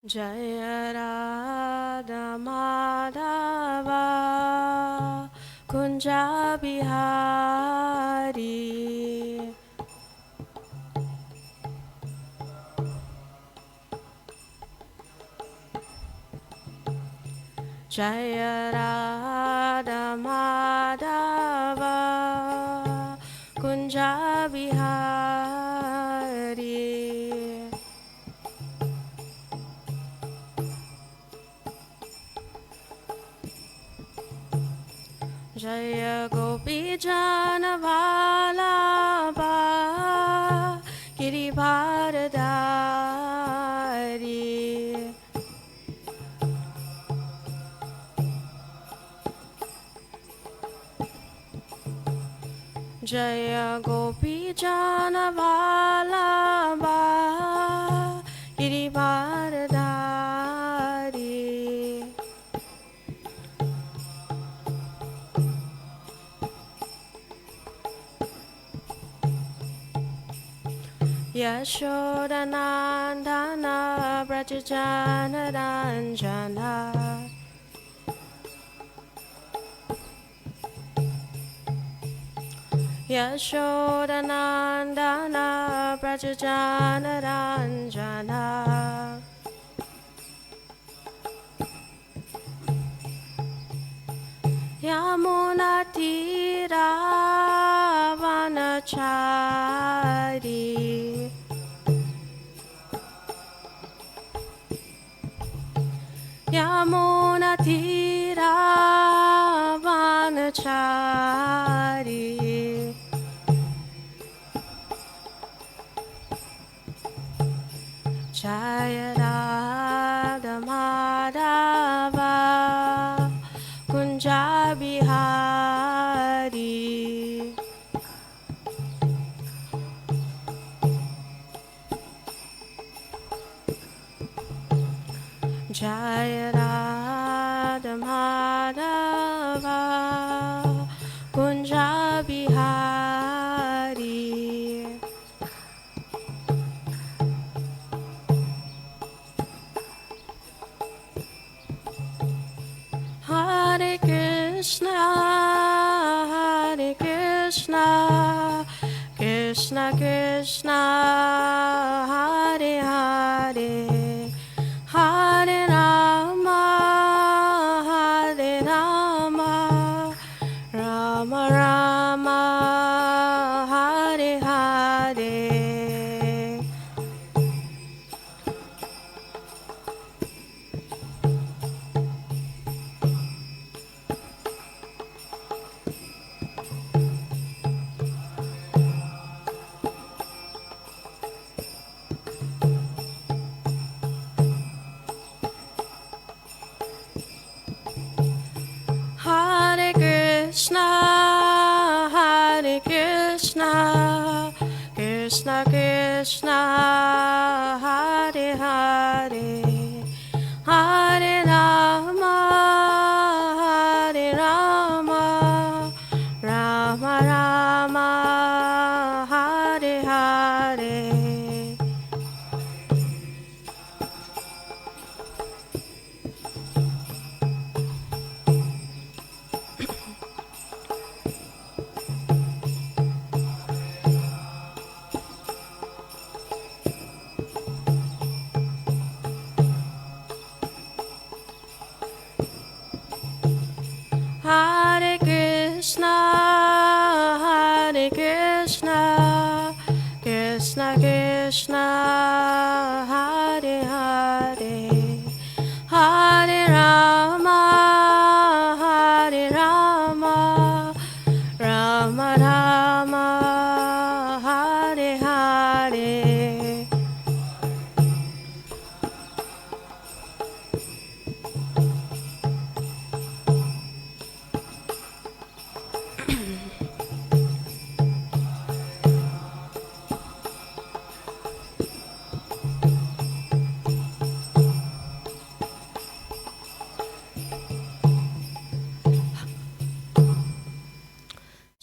Jaya Radha Madhava Kunja Bihari Jaya Radha Madhava Kunja Bihari Jaya Gopi Jana Vallabha Girivardhari Jaya Gopi Jana Vallabha Girivardhari Yashodanandana Brajajana Ranjana Yashodanandana Brajajana Ranjana Yamunatira Vanachari Yamunatira Vanachari Jaya Radha Madhava Kunja Bihari Jaya Radha Madhava Kunja Bihari Hare Krishna, Hare Krishna, Krishna Krishna, Hare Hare, Hare Rama, Hare Rama, Rama Rama, Hare Hare. Hare Krishna, Hare Krishna, Krishna Krishna, Hare Hare, Hare Rama, Hare Rama, Rama Rama, Hare Hare.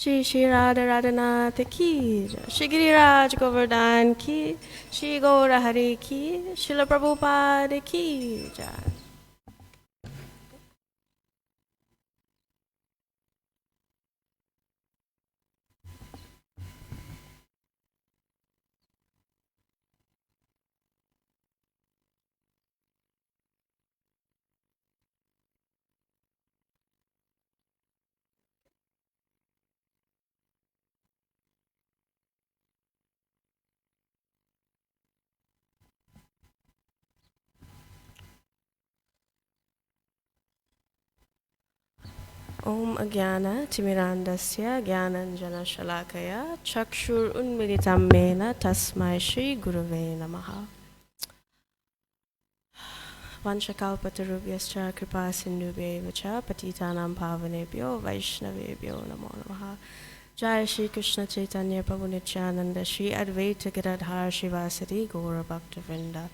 Shri Shri Radha Radhanath ki, Shri Giriraj Govardhan ki, Shri Gaura Hari ki, Srila Prabhupada ki jai. Om Agyana Timirandasya Gyananjana Shalakaya Chakshur Unmilitam Mena Tasmai Shri Gurave Namaha. Vanchakalpatarubhyascha kripa sindhubhya vacha patitanam pavanebhyo vaishnavebhyo namo namaha. Jai Shri Krishna Chaitanya Prabhu Nityananda Shri Advaita Gadadhar Shivasati Gaura Bhaktivinoda.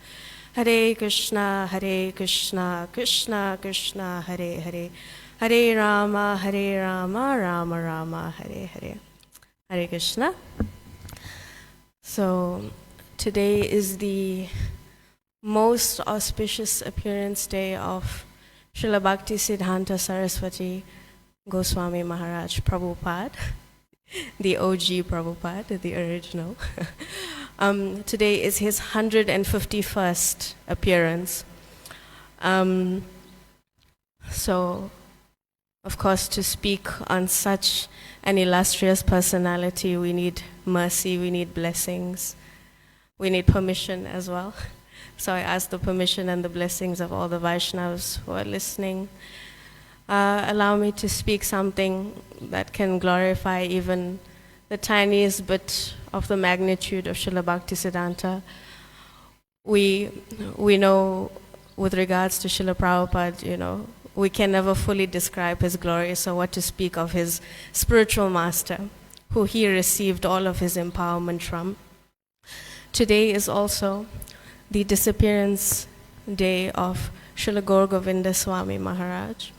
Hare Krishna Krishna Krishna Hare Hare Hare Rama Rama Rama Hare Hare. Hare Krishna. So today is the most auspicious appearance day of Srila Bhaktisiddhanta Sarasvati Goswami Maharaj Prabhupada, the OG Prabhupada, the original. Today is his 151st appearance. So, of course, to speak on such an illustrious personality, we need mercy, we need blessings, we need permission as well. So I ask the permission and the blessings of all the Vaishnavas who are listening. Allow me to speak something that can glorify even the tiniest bit of the magnitude of Srila Bhaktisiddhanta. We know with regards to Srila Prabhupada, we can never fully describe his glory, so what to speak of his spiritual master, who he received all of his empowerment from. Today is also the disappearance day of Srila Gaura Govinda Swami Maharaj.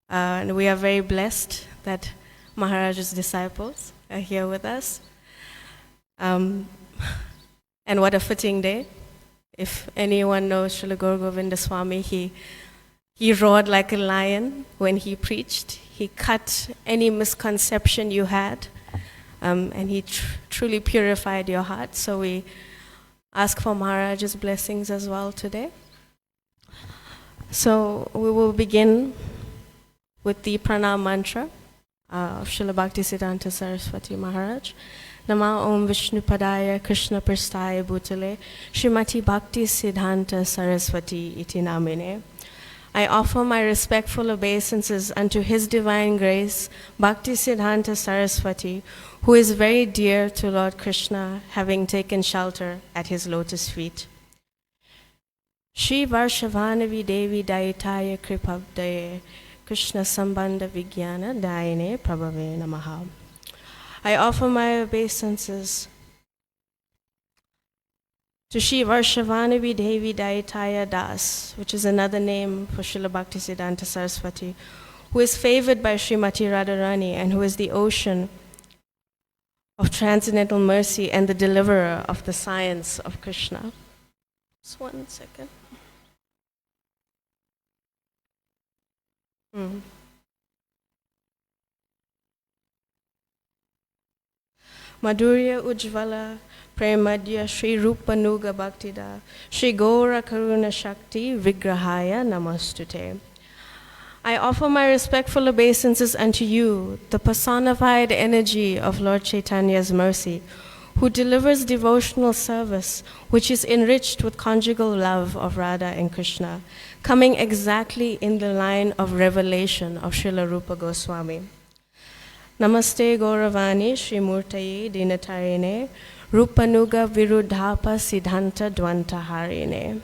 And we are very blessed that Maharaj's disciples are here with us. And what a fitting day. If anyone knows Srila Gaura Govinda Swami, he roared like a lion when he preached. He cut any misconception you had, and he truly purified your heart. So we ask for Maharaj's blessings as well today. So we will begin with the pranam mantra of Srila Bhaktisiddhanta Saraswati Maharaj. Nama Om Vishnu Padaya Krishna Prasthaya Bhutale Srimati Bhaktisiddhanta Saraswati iti namine. I offer my respectful obeisances unto His Divine Grace, Bhaktisiddhanta Saraswati, who is very dear to Lord Krishna, having taken shelter at His lotus feet. Shri Varshavanavi Devi Dayitaya Kripabdaye Krishna Sambandha Vijnana Dayane Prabhave Namaha. I offer my obeisances to Shri Varshavanavi Devi Dayitaya Das, which is another name for Srila Bhaktisiddhanta Saraswati, who is favored by Srimati Radharani and who is the ocean of transcendental mercy and the deliverer of the science of Krishna. Just 1 second. Madhurya Ujjvala Premadya Shri Rupa Nuga Bhaktida Shri Gaura Karuna Shakti Vigrahaya Namastute. I offer my respectful obeisances unto you, the personified energy of Lord Chaitanya's mercy, who delivers devotional service which is enriched with conjugal love of Radha and Krishna, coming exactly in the line of revelation of Srila Rupa Goswami. Namaste Gauravani Shri Murtaye Dinatarine Rupanuga Virudhapa Siddhanta Dvantaharine.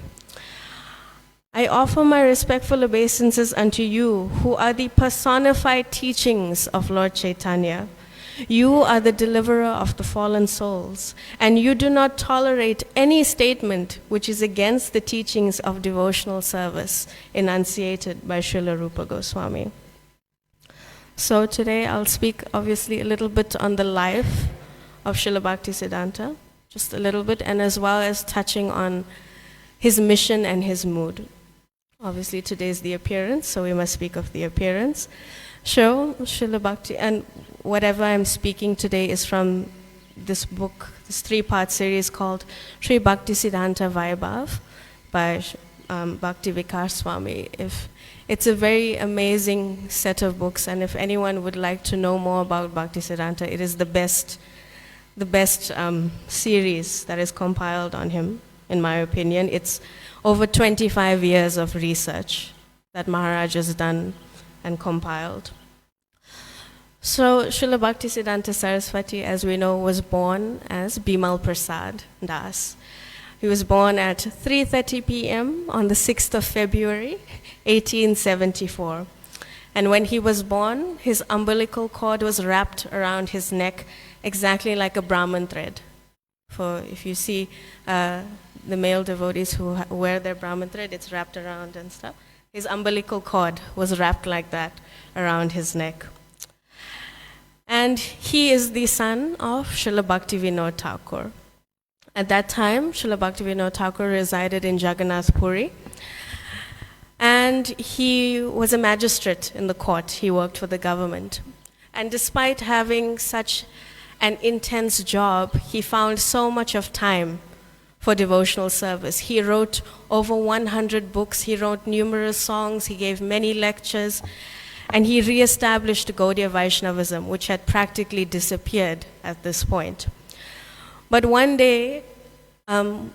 I offer my respectful obeisances unto you, who are the personified teachings of Lord Chaitanya. You are the deliverer of the fallen souls, and you do not tolerate any statement which is against the teachings of devotional service enunciated by Srila Rupa Goswami. So today I'll speak obviously a little bit on the life of Srila Bhaktisiddhanta, just a little bit, and as well as touching on his mission and his mood. Obviously today is the appearance, so we must speak of the appearance. So Srila Bhakti, and whatever I'm speaking today is from this book, this 3-part series called Sri Bhaktisiddhanta Vaibhav by Bhakti Vikas Swami. It's a very amazing set of books, and if anyone would like to know more about Bhaktisiddhanta, it is the best series that is compiled on him, in my opinion. It's over 25 years of research that Maharaj has done and compiled. So Srila Bhaktisiddhanta Sarasvati, as we know, was born as Bimal Prasad Das. He was born at 3:30 p.m. on the 6th of February, 1874. And when he was born, his umbilical cord was wrapped around his neck exactly like a Brahman thread. For if you see the male devotees who wear their Brahman thread, it's wrapped around and stuff. His umbilical cord was wrapped like that around his neck. And he is the son of Srila Bhaktivinoda Thakur. At that time, Srila Bhaktivinoda Thakur resided in Jagannath Puri, and he was a magistrate in the court. He worked for the government. And despite having such an intense job, he found so much of time for devotional service. He wrote over 100 books, he wrote numerous songs, he gave many lectures, and he re-established Gaudiya Vaishnavism, which had practically disappeared at this point. But one day, Srila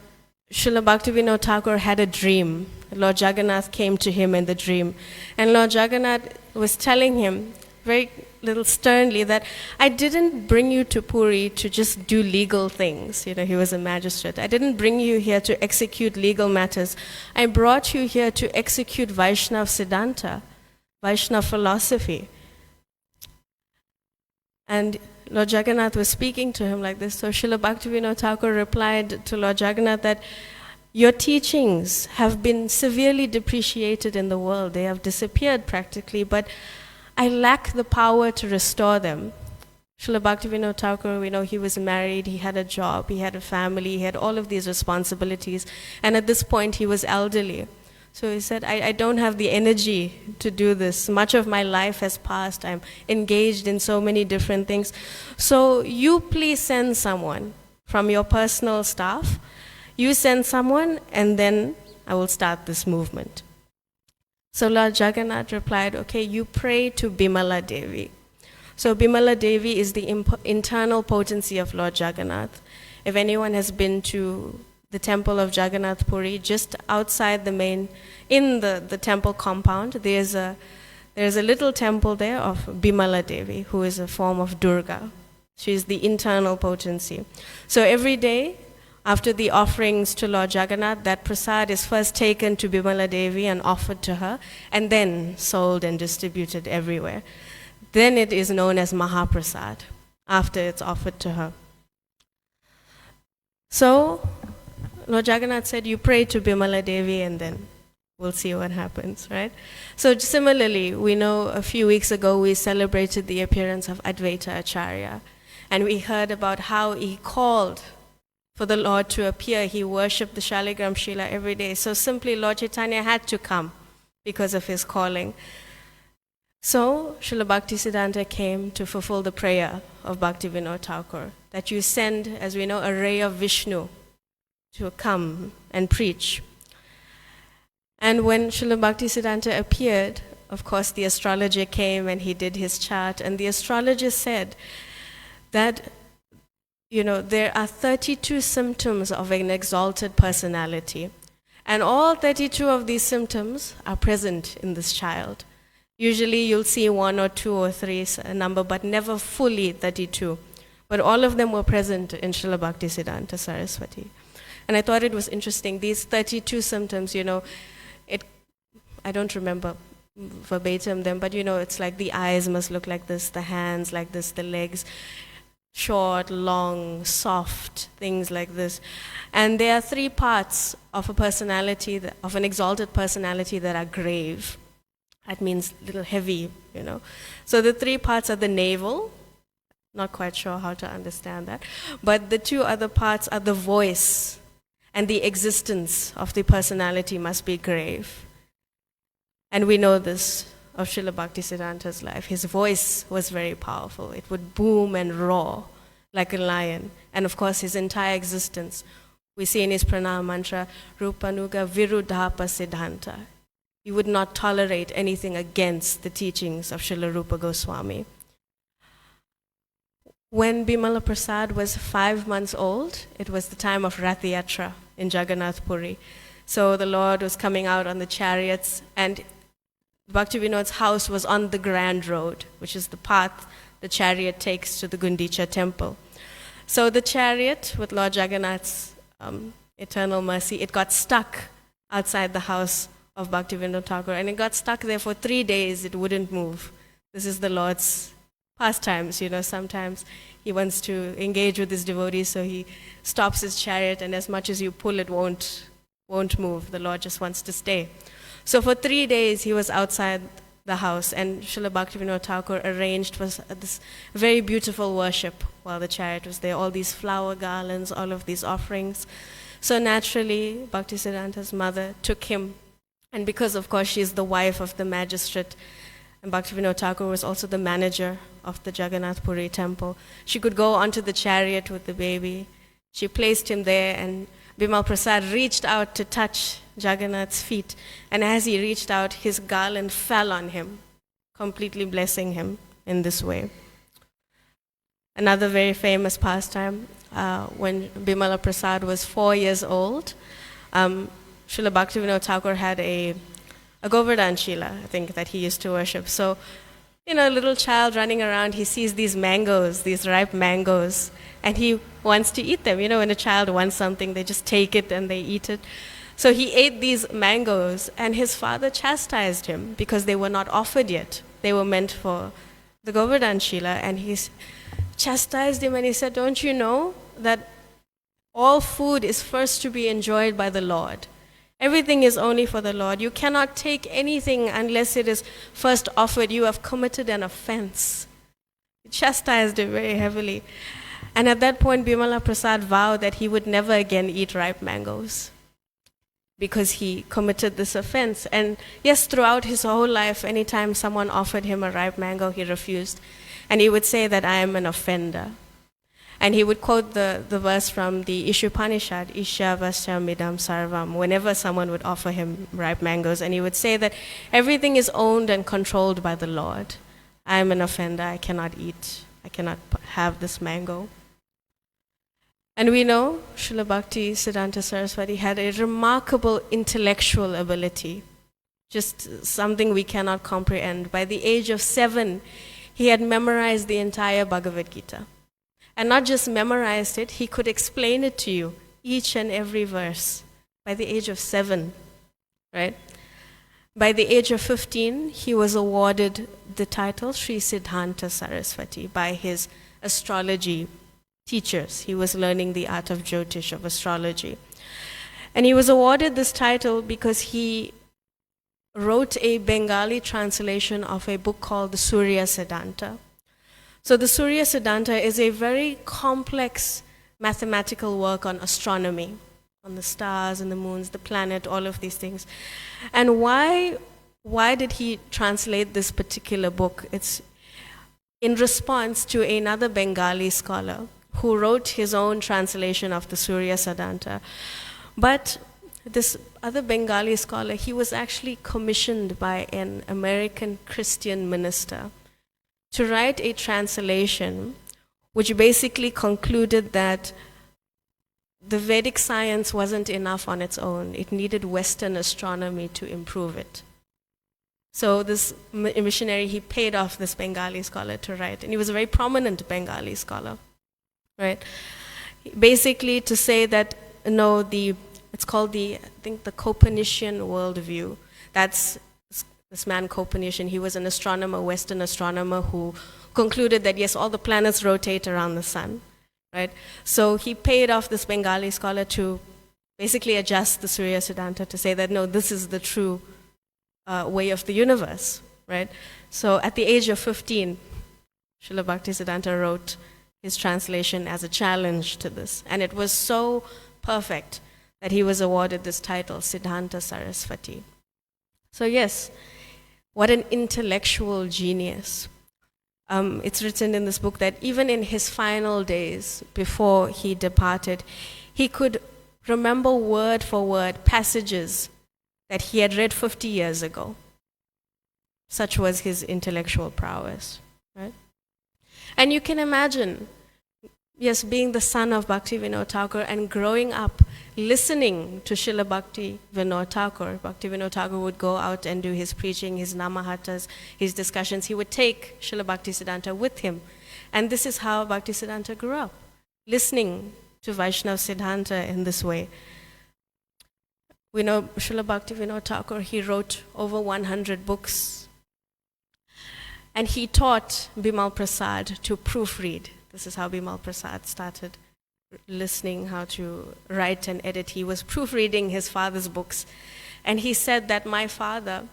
Bhaktivinoda Thakur had a dream. Lord Jagannath came to him in the dream. And Lord Jagannath was telling him, very little sternly, that I didn't bring you to Puri to just do legal things. You know, he was a magistrate. I didn't bring you here to execute legal matters. I brought you here to execute Vaishnava Siddhanta, Vaishnava philosophy. And Lord Jagannath was speaking to him like this. So Srila Bhaktivinoda Thakur replied to Lord Jagannath that your teachings have been severely depreciated in the world. They have disappeared practically, but I lack the power to restore them. Srila Bhaktivinoda Thakur, we know he was married, he had a job, he had a family, he had all of these responsibilities, and at this point he was elderly. So he said, I don't have the energy to do this. Much of my life has passed. I'm engaged in so many different things. So you please send someone from your personal staff. You send someone, and then I will start this movement. So Lord Jagannath replied, okay, you pray to Bimala Devi. So Bimala Devi is the internal potency of Lord Jagannath. If anyone has been to the temple of Jagannath Puri, just outside the main, in the temple compound, there's a little temple there of Bimala Devi, who is a form of Durga. She's the internal potency. So every day, after the offerings to Lord Jagannath, that prasad is first taken to Bimala Devi and offered to her, and then sold and distributed everywhere. Then it is known as Mahaprasad, after it's offered to her. So Lord Jagannath said, you pray to Bimala Devi and then we'll see what happens, right? So similarly, we know a few weeks ago we celebrated the appearance of Advaita Acharya, and we heard about how he called for the Lord to appear. He worshipped the Shaligram Shila every day. So simply Lord Chaitanya had to come because of his calling. So Srila Bhaktisiddhanta came to fulfill the prayer of Bhaktivinoda Thakur, that you send, as we know, a ray of Vishnu to come and preach. And when Srila Bhaktisiddhanta appeared, of course the astrologer came and he did his chart, and the astrologer said that, you know, there are 32 symptoms of an exalted personality, and all 32 of these symptoms are present in this child. Usually you'll see 1 or 2 or 3 a number, but never fully 32. But all of them were present in Srila Bhaktisiddhanta Saraswati. And I thought it was interesting, these 32 symptoms, you know, I don't remember verbatim them, but you know, it's like the eyes must look like this, the hands like this, the legs, short, long, soft, things like this. And there are 3 parts of a personality, of an exalted personality, that are grave. That means little heavy, So the three parts are the navel, not quite sure how to understand that, but the two other parts are the voice, and the existence of the personality must be grave. And we know this of Srila Bhaktisiddhanta's life. His voice was very powerful. It would boom and roar like a lion. And of course, his entire existence. We see in his pranam mantra, Rupanuga Virudhapa Siddhanta. He would not tolerate anything against the teachings of Srila Rupa Goswami. When Bimala Prasad was 5 months old, it was the time of Rath Yatra in Jagannath Puri. So the Lord was coming out on the chariots, and Bhaktivinod's house was on the Grand Road, which is the path the chariot takes to the Gundicha temple. So the chariot, with Lord Jagannath's eternal mercy, it got stuck outside the house of Bhaktivinoda Thakur, and it got stuck there for 3 days. It wouldn't move. This is the Lord's pastimes, sometimes he wants to engage with his devotees, so he stops his chariot, and as much as you pull, it won't move. The Lord just wants to stay. So for 3 days, he was outside the house, and Srila Bhaktivinoda Thakur arranged for this very beautiful worship while the chariot was there, all these flower garlands, all of these offerings. So naturally, Bhaktisiddhanta's mother took him, and because, of course, she's the wife of the magistrate, and Bhaktivinoda Thakur was also the manager of the Jagannath Puri temple, she could go onto the chariot with the baby. She placed him there, and Bimal Prasad reached out to touch Jagannath's feet, and as he reached out, his garland fell on him, completely blessing him in this way. Another very famous pastime, when Bimala Prasad was 4 years old, Srila Bhaktivinoda Thakur had a Govardhan Shila, I think, that he used to worship. So, a little child running around, he sees these mangoes, these ripe mangoes, and he wants to eat them. When a child wants something, they just take it and they eat it. So he ate these mangoes, and his father chastised him because they were not offered yet. They were meant for the Govardhan Shila, and he chastised him, and he said, "Don't you know that all food is first to be enjoyed by the Lord? Everything is only for the Lord. You cannot take anything unless it is first offered. You have committed an offense." He chastised him very heavily. And at that point, Bimala Prasad vowed that he would never again eat ripe mangoes because he committed this offense. And yes, throughout his whole life, anytime someone offered him a ripe mango, he refused. And he would say that I am an offender. And he would quote the verse from the Ishupanishad, Isha Vasyamidam Sarvam, whenever someone would offer him ripe mangoes. And he would say that everything is owned and controlled by the Lord. I am an offender. I cannot eat. I cannot have this mango. And we know Srila Bhaktisiddhanta Sarasvati had a remarkable intellectual ability, just something we cannot comprehend. By the age of 7, he had memorized the entire Bhagavad Gita. And not just memorized it, he could explain it to you, each and every verse, by the age of 7, right? By the age of 15, he was awarded the title Sri Siddhanta Sarasvati by his astrology teachers. He was learning the art of Jyotish, of astrology. And he was awarded this title because he wrote a Bengali translation of a book called the Surya Siddhanta. So the Surya Siddhanta is a very complex mathematical work on astronomy, on the stars and the moons, the planet, all of these things. And why did he translate this particular book? It's in response to another Bengali scholar who wrote his own translation of the Surya Siddhanta. But this other Bengali scholar, he was actually commissioned by an American Christian minister to write a translation which basically concluded that the Vedic science wasn't enough on its own. It needed Western astronomy to improve it. So this missionary, he paid off this Bengali scholar to write, and he was a very prominent Bengali scholar, right? Basically to say that, it's called the Copernican worldview. That's this man Copernican. He was an astronomer, Western astronomer, who concluded that yes, all the planets rotate around the sun, right? So he paid off this Bengali scholar to basically adjust the Surya Siddhanta to say that no, this is the true way of the universe, right? So at the age of 15, Srila Bhaktisiddhanta wrote his translation as a challenge to this. And it was so perfect that he was awarded this title, Siddhanta Sarasvati. So yes, what an intellectual genius. It's written in this book that even in his final days, before he departed, he could remember word for word passages that he had read 50 years ago. Such was his intellectual prowess, right? And you can imagine, yes, being the son of Bhaktivinoda Thakur and growing up listening to Srila Bhaktivinoda Thakur. Bhaktivinoda Thakur would go out and do his preaching, his namahatas, his discussions. He would take Srila Bhaktisiddhanta with him. And this is how Bhaktisiddhanta grew up, listening to Vaishnava Siddhanta in this way. We know Srila Bhaktivinoda Thakur, he wrote over 100 books. And he taught Bimal Prasad to proofread. This is how Bimal Prasad started listening how to write and edit. He was proofreading his father's books. And he said that my father,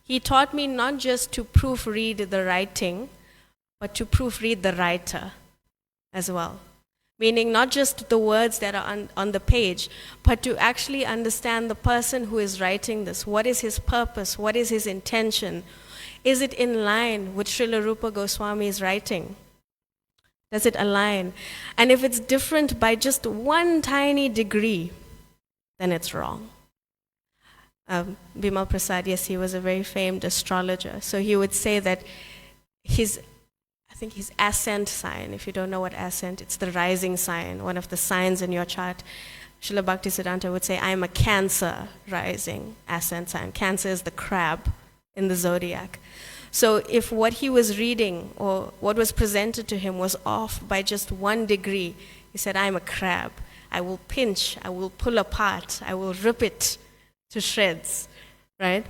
he taught me not just to proofread the writing, but to proofread the writer as well. Meaning not just the words that are on the page, but to actually understand the person who is writing this. What is his purpose? What is his intention? Is it in line with Srila Rupa Goswami's writing? Does it align? And if it's different by just one tiny degree, then it's wrong. Bimal Prasad, yes, he was a very famed astrologer. So he would say that his ascent sign, if you don't know what ascent, it's the rising sign, one of the signs in your chart. Srila Bhaktisiddhanta would say, I'm a Cancer rising ascent sign. Cancer is the crab in the zodiac. So if what he was reading or what was presented to him was off by just 1 degree, he said, I'm a crab. I will pinch, I will pull apart, I will rip it to shreds, right?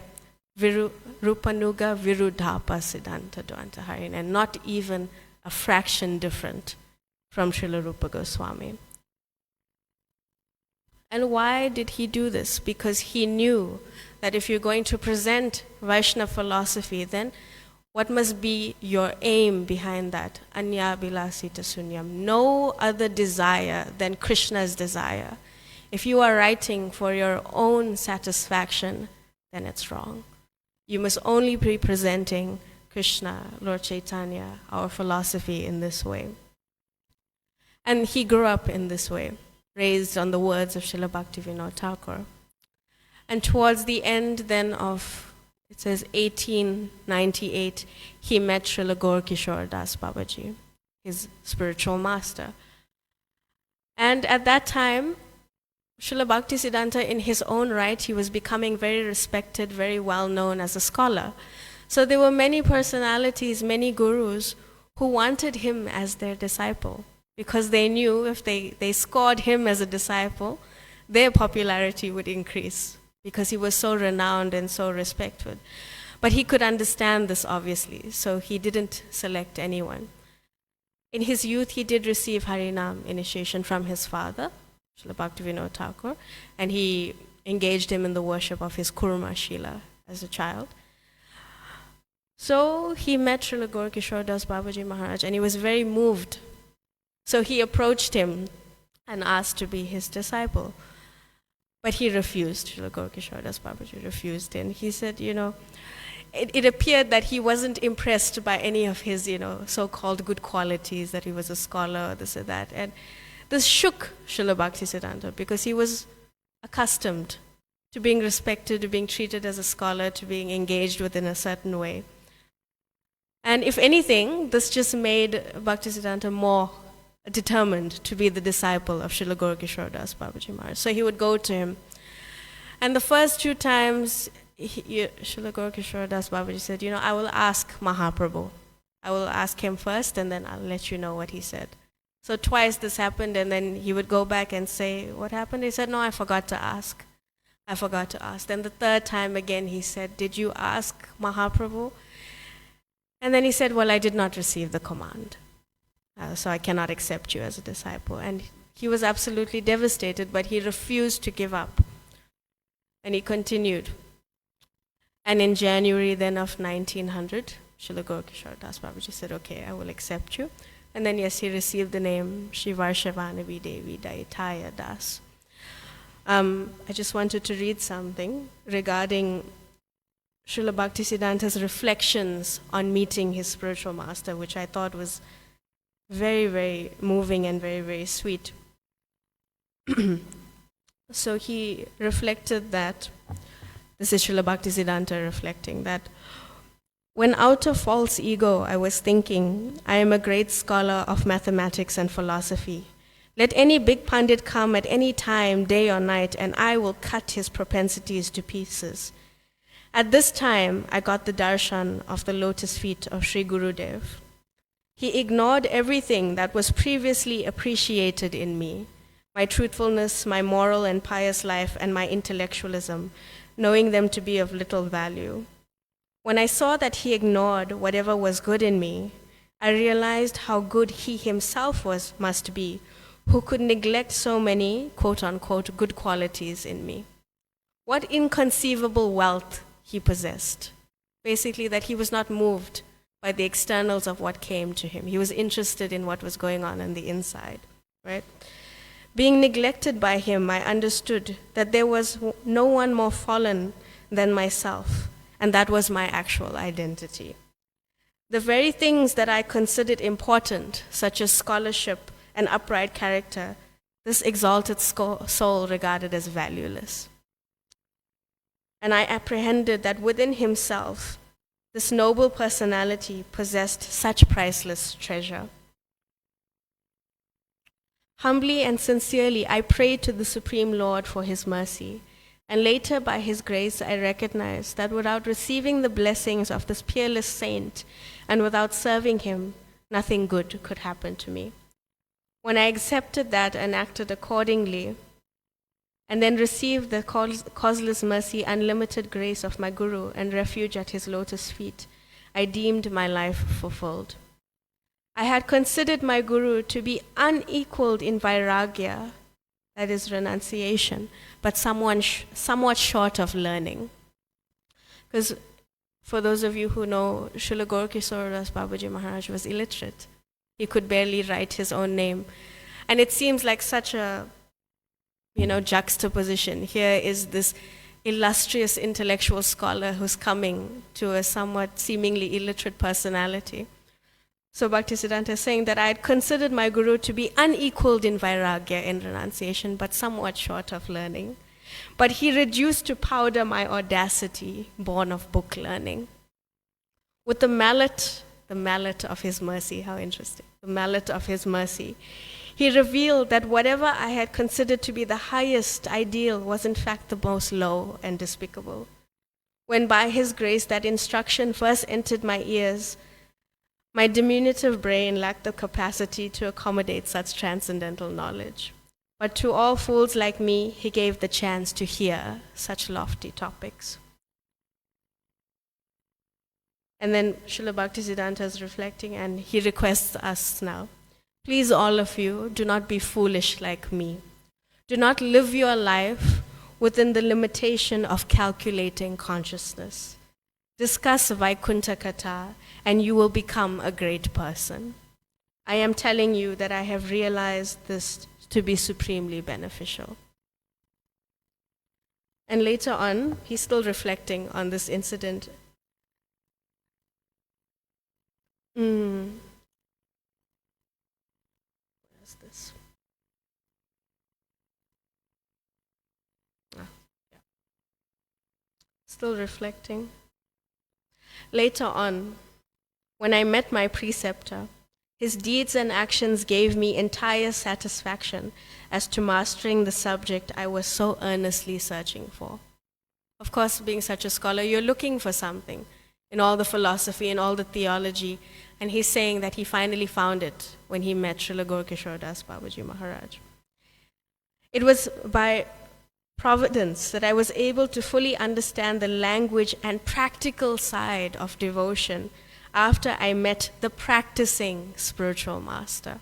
Rupanuga Virudhapa Siddhanta Dvanta Harin, and not even a fraction different from Srila Rupa Goswami. And why did he do this? Because he knew that if you're going to present Vaishnava philosophy, then what must be your aim behind that? Anya bilasita sunyam. No other desire than Krishna's desire. If you are writing for your own satisfaction, then it's wrong. You must only be presenting Krishna, Lord Chaitanya, our philosophy in this way. And he grew up in this way, raised on the words of Srila Bhaktivinoda Thakur. And towards the end then of, it says 1898, he met Srila Gaura Das Babaji, his spiritual master. And at that time, Srila Bhaktisiddhanta, in his own right, he was becoming very respected, very well known as a scholar. So there were many personalities, many gurus who wanted him as their disciple because they knew if they scored him as a disciple, their popularity would increase because he was so renowned and so respected. But he could understand this, obviously, so he didn't select anyone. In his youth, he did receive Harinam initiation from his father, Srila Bhaktivinoda Thakur, and he engaged him in the worship of his Kurma Shila as a child. So he met Srila Gaura Das Babaji Maharaj, and he was very moved. So he approached him and asked to be his disciple. But he refused. Srila Gaura Das Babaji refused, and he said, it appeared that he wasn't impressed by any of his, so-called good qualities, that he was a scholar, this or that. And this shook Srila Bhaktisiddhanta because he was accustomed to being respected, to being treated as a scholar, to being engaged with in a certain way. And if anything, this just made Bhaktisiddhanta more determined to be the disciple of Srila Gaura Das Babaji Maharaj. So he would go to him. And the first 2 times, Srila Gaura Das Babaji said, I will ask Mahaprabhu. I will ask him first, and then I'll let you know what he said. So twice this happened, and then he would go back and say, what happened? He said, no, I forgot to ask. I forgot to ask. Then the 3rd time again, he said, did you ask Mahaprabhu? And then he said, well, I did not receive the command. So I cannot accept you as a disciple. And he was absolutely devastated, but he refused to give up. And he continued. And in January then of 1900, Srila Gaura Das Babaji said, okay, I will accept you. And then, yes, he received the name Shivarshavanavi Devi Daitaya Das. I just wanted to read something regarding Srila Bhaktisiddhanta's reflections on meeting his spiritual master, which I thought was very, very moving and very, very sweet. So he reflected that, this is Srila Bhaktisiddhanta reflecting, that when out of false ego I was thinking, I am a great scholar of mathematics and philosophy. Let any big pandit come at any time, day or night, and I will cut his propensities to pieces. At this time, I got the darshan of the lotus feet of Sri Gurudev. He ignored everything that was previously appreciated in me, my truthfulness, my moral and pious life, and my intellectualism, knowing them to be of little value. When I saw that he ignored whatever was good in me, I realized how good he himself must be, who could neglect so many, quote-unquote, good qualities in me. What inconceivable wealth he possessed. Basically, that he was not moved by the externals of what came to him. He was interested in what was going on the inside, right? Being neglected by him, I understood that there was no one more fallen than myself, and that was my actual identity. The very things that I considered important, such as scholarship and upright character, this exalted soul regarded as valueless. And I apprehended that within himself, this noble personality possessed such priceless treasure. Humbly and sincerely, I prayed to the Supreme Lord for his mercy, and later by his grace, I recognized that without receiving the blessings of this peerless saint and without serving him, nothing good could happen to me. When I accepted that and acted accordingly, and then received the causeless mercy, unlimited grace of my Guru and refuge at his lotus feet, I deemed my life fulfilled. I had considered my Guru to be unequaled in vairagya, that is renunciation, but somewhat short of learning. Because for those of you who know, Srila Gaura Das Babaji Maharaj was illiterate. He could barely write his own name. And it seems like such a juxtaposition. Here is this illustrious intellectual scholar who's coming to a somewhat seemingly illiterate personality. So Bhaktisiddhanta is saying that I had considered my Guru to be unequaled in vairagya, in renunciation, but somewhat short of learning. But he reduced to powder my audacity, born of book learning. With the mallet of his mercy, how interesting, the mallet of his mercy, he revealed that whatever I had considered to be the highest ideal was in fact the most low and despicable. When by his grace that instruction first entered my ears, my diminutive brain lacked the capacity to accommodate such transcendental knowledge. But to all fools like me, he gave the chance to hear such lofty topics. And then Srila Bhaktisiddhanta is reflecting, and he requests us now, please all of you, do not be foolish like me. Do not live your life within the limitation of calculating consciousness. Discuss Vaikuntha Katha, and you will become a great person. I am telling you that I have realized this to be supremely beneficial. And later on, he's still reflecting on this incident. What is this? Yeah. Still reflecting. Later on, when I met my preceptor, his deeds and actions gave me entire satisfaction as to mastering the subject I was so earnestly searching for. Of course, being such a scholar, you're looking for something in all the philosophy and all the theology, and he's saying that he finally found it when he met Srila Gaura Das Babaji Maharaj. It was by providence that I was able to fully understand the language and practical side of devotion after I met the practicing spiritual master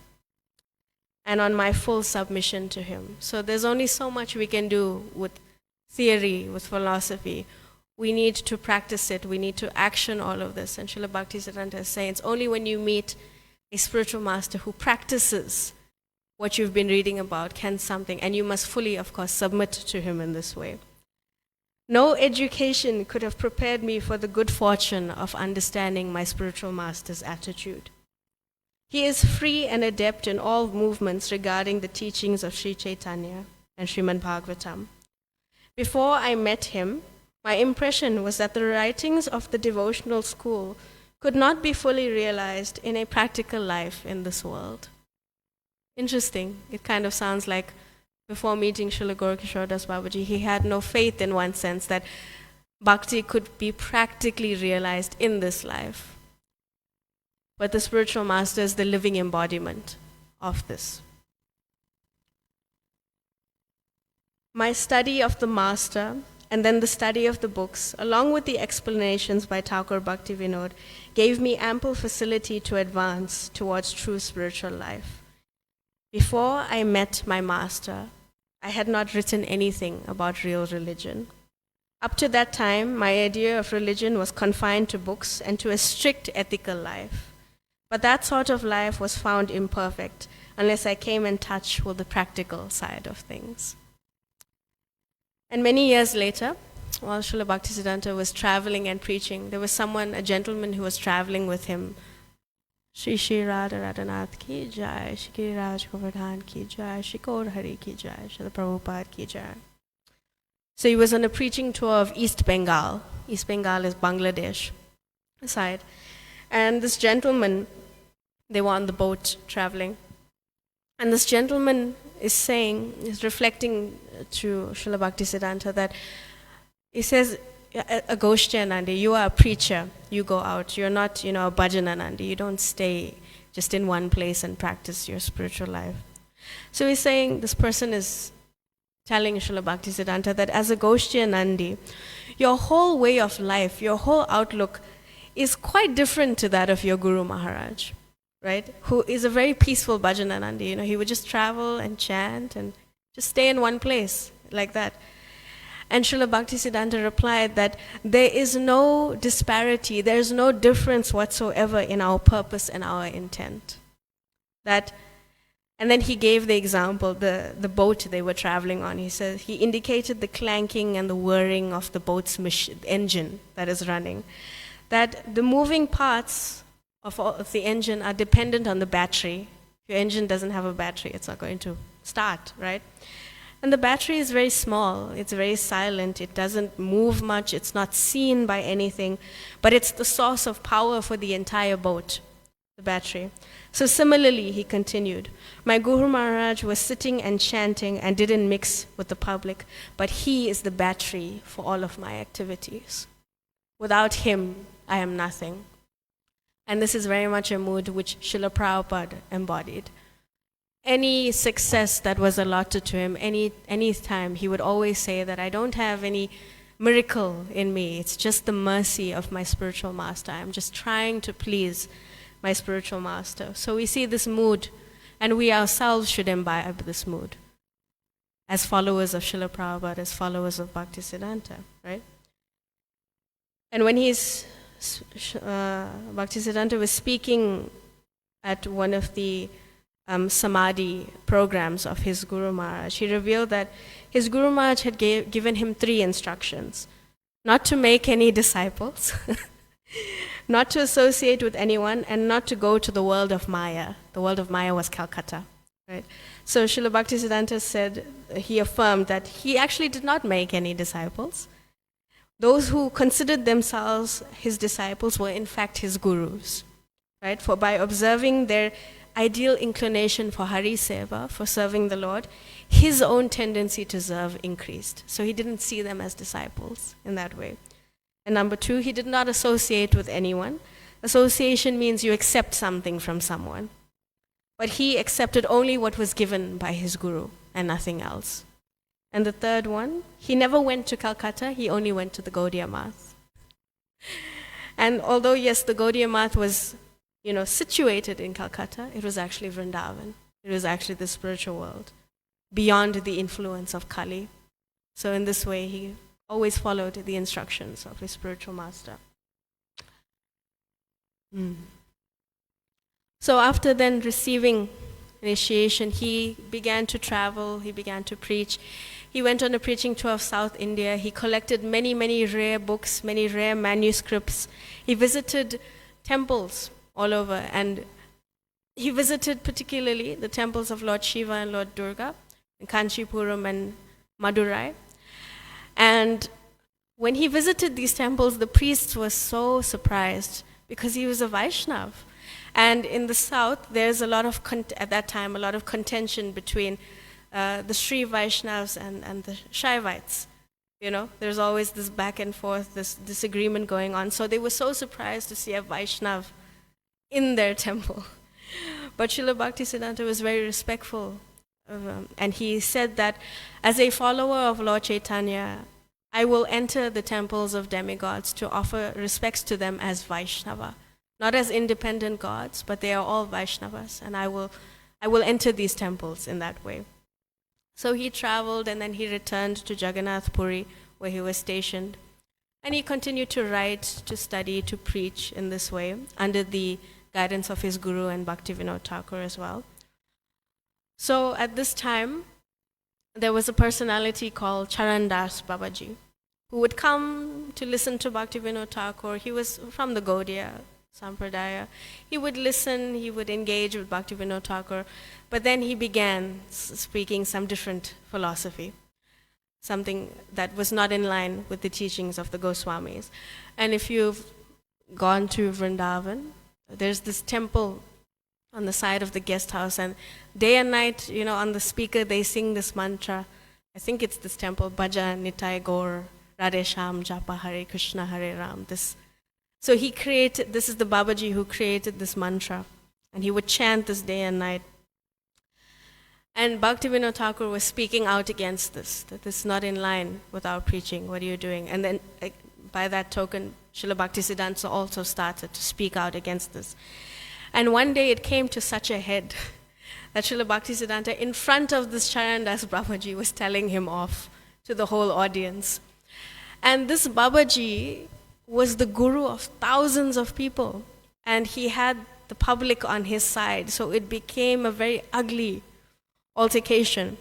and on my full submission to him. So there's only so much we can do with theory, with philosophy. we need to practice it. We need to action all of this. And Srila Bhaktisiddhanta is saying it's only when you meet a spiritual master who practices what you've been reading about can something, and you must fully, of course, submit to him in this way. No education could have prepared me for the good fortune of understanding my spiritual master's attitude. He is free and adept in all movements regarding the teachings of Sri Chaitanya and Srimad Bhagavatam. Before I met him, my impression was that the writings of the devotional school could not be fully realized in a practical life in this world. Interesting. It kind of sounds like before meeting Srila Gaura Das Babaji, he had no faith in one sense that bhakti could be practically realized in this life. But the spiritual master is the living embodiment of this. My study of the master and then the study of the books, along with the explanations by Thakur Bhaktivinoda, gave me ample facility to advance towards true spiritual life. Before I met my master, I had not written anything about real religion. Up to that time, my idea of religion was confined to books and to a strict ethical life. But that sort of life was found imperfect unless I came in touch with the practical side of things. And many years later, while Srila Bhaktisiddhanta was traveling and preaching, there was a gentleman who was traveling with him. Shri Shri Radha Radhanath ki jai, Shri Giriraj Govardhan ki jai, Shri Gaur Hari ki jai, Shri Prabhupada ki jai. So he was on a preaching tour of East Bengal. East Bengal is Bangladesh side. And this gentleman, they were on the boat traveling. And this gentleman is reflecting to Srila Bhaktisiddhanta that he says, a Goshtyanandi, you are a preacher, you go out. You're not, a Bhajananandi. You don't stay just in one place and practice your spiritual life. So he's saying, this person is telling Srila Bhaktisiddhanta that as a Goshtyanandi, your whole way of life, your whole outlook is quite different to that of your Guru Maharaj, right? Who is a very peaceful Bhajananandi. He would just travel and chant and just stay in one place like that. And Srila Bhaktisiddhanta replied that there is no disparity, there is no difference whatsoever in our purpose and our intent. And then he gave the example, the boat they were traveling on. He indicated the clanking and the whirring of the boat's engine that is running. That the moving parts of the engine are dependent on the battery. If your engine doesn't have a battery, it's not going to start, right? And the battery is very small, it's very silent, it doesn't move much, it's not seen by anything, but it's the source of power for the entire boat, the battery. So similarly, he continued, my Guru Maharaj was sitting and chanting and didn't mix with the public, but he is the battery for all of my activities. Without him, I am nothing. And this is very much a mood which Srila Prabhupada embodied. Any success that was allotted to him, any time, he would always say that I don't have any miracle in me. It's just the mercy of my spiritual master. I'm just trying to please my spiritual master. So we see this mood, and we ourselves should imbibe this mood as followers of Srila Prabhupada, as followers of Bhaktisiddhanta, right? And when Bhaktisiddhanta was speaking at one of the Samadhi programs of his Guru Maharaj, he revealed that his Guru Maharaj had given him 3 instructions. Not to make any disciples, not to associate with anyone, and not to go to the world of Maya. The world of Maya was Calcutta, right? So Srila Bhaktisiddhanta said, he affirmed that he actually did not make any disciples. Those who considered themselves his disciples were in fact his gurus, right? For by observing their ideal inclination for Hari Seva, for serving the Lord, his own tendency to serve increased. So he didn't see them as disciples in that way. And number 2, he did not associate with anyone. Association means you accept something from someone. But he accepted only what was given by his guru and nothing else. And the 3rd one, he never went to Calcutta, he only went to the Gaudiya Math. And although, yes, the Gaudiya Math was situated in Calcutta, it was actually Vrindavan. It was actually the spiritual world, beyond the influence of Kali. So in this way, he always followed the instructions of his spiritual master. So after then receiving initiation, he began to travel, he began to preach. He went on a preaching tour of South India. He collected many, many rare books, many rare manuscripts. He visited temples all over, and he visited particularly the temples of Lord Shiva and Lord Durga in Kanchipuram and Madurai. And when he visited these temples, the priests were so surprised because he was a Vaishnav. And in the south, there's a lot of, at that time, a lot of contention between the Sri Vaishnavas and the Shaivites. You know, there's always this back and forth, this disagreement going on. So they were so surprised to see a Vaishnav in their temple. But Srila Bhaktisiddhanta was very respectful of him. And he said that as a follower of Lord Chaitanya, I will enter the temples of demigods to offer respects to them as Vaishnava. Not as independent gods, but they are all Vaishnavas, and I will enter these temples in that way. So he traveled, and then he returned to Jagannath Puri, where he was stationed. And he continued to write, to study, to preach in this way, under the guidance of his guru and Bhaktivinoda Thakur as well. So at this time, there was a personality called Charandas Babaji, who would come to listen to Bhaktivinoda Thakur. He was from the Gaudiya Sampradaya. He would listen, he would engage with Bhaktivinoda Thakur, but then he began speaking some different philosophy, something that was not in line with the teachings of the Goswamis. And if you've gone to Vrindavan, there's this temple on the side of the guest house, and day and night, you know, on the speaker they sing this mantra. I think it's this temple, Bhaja Nitai Gaur Radhe Sham Japa Hare Krishna Hare Ram. So he created, this is the Babaji who created this mantra, and he would chant this day and night. And Bhaktivinoda Thakur was speaking out against this, that this is not in line with our preaching, what are you doing? And then by that token, Srila Bhaktisiddhanta also started to speak out against this. And one day it came to such a head that Srila Bhaktisiddhanta, in front of this Charandas Babaji, was telling him off to the whole audience. And this Babaji was the guru of thousands of people, and he had the public on his side, so it became a very ugly altercation.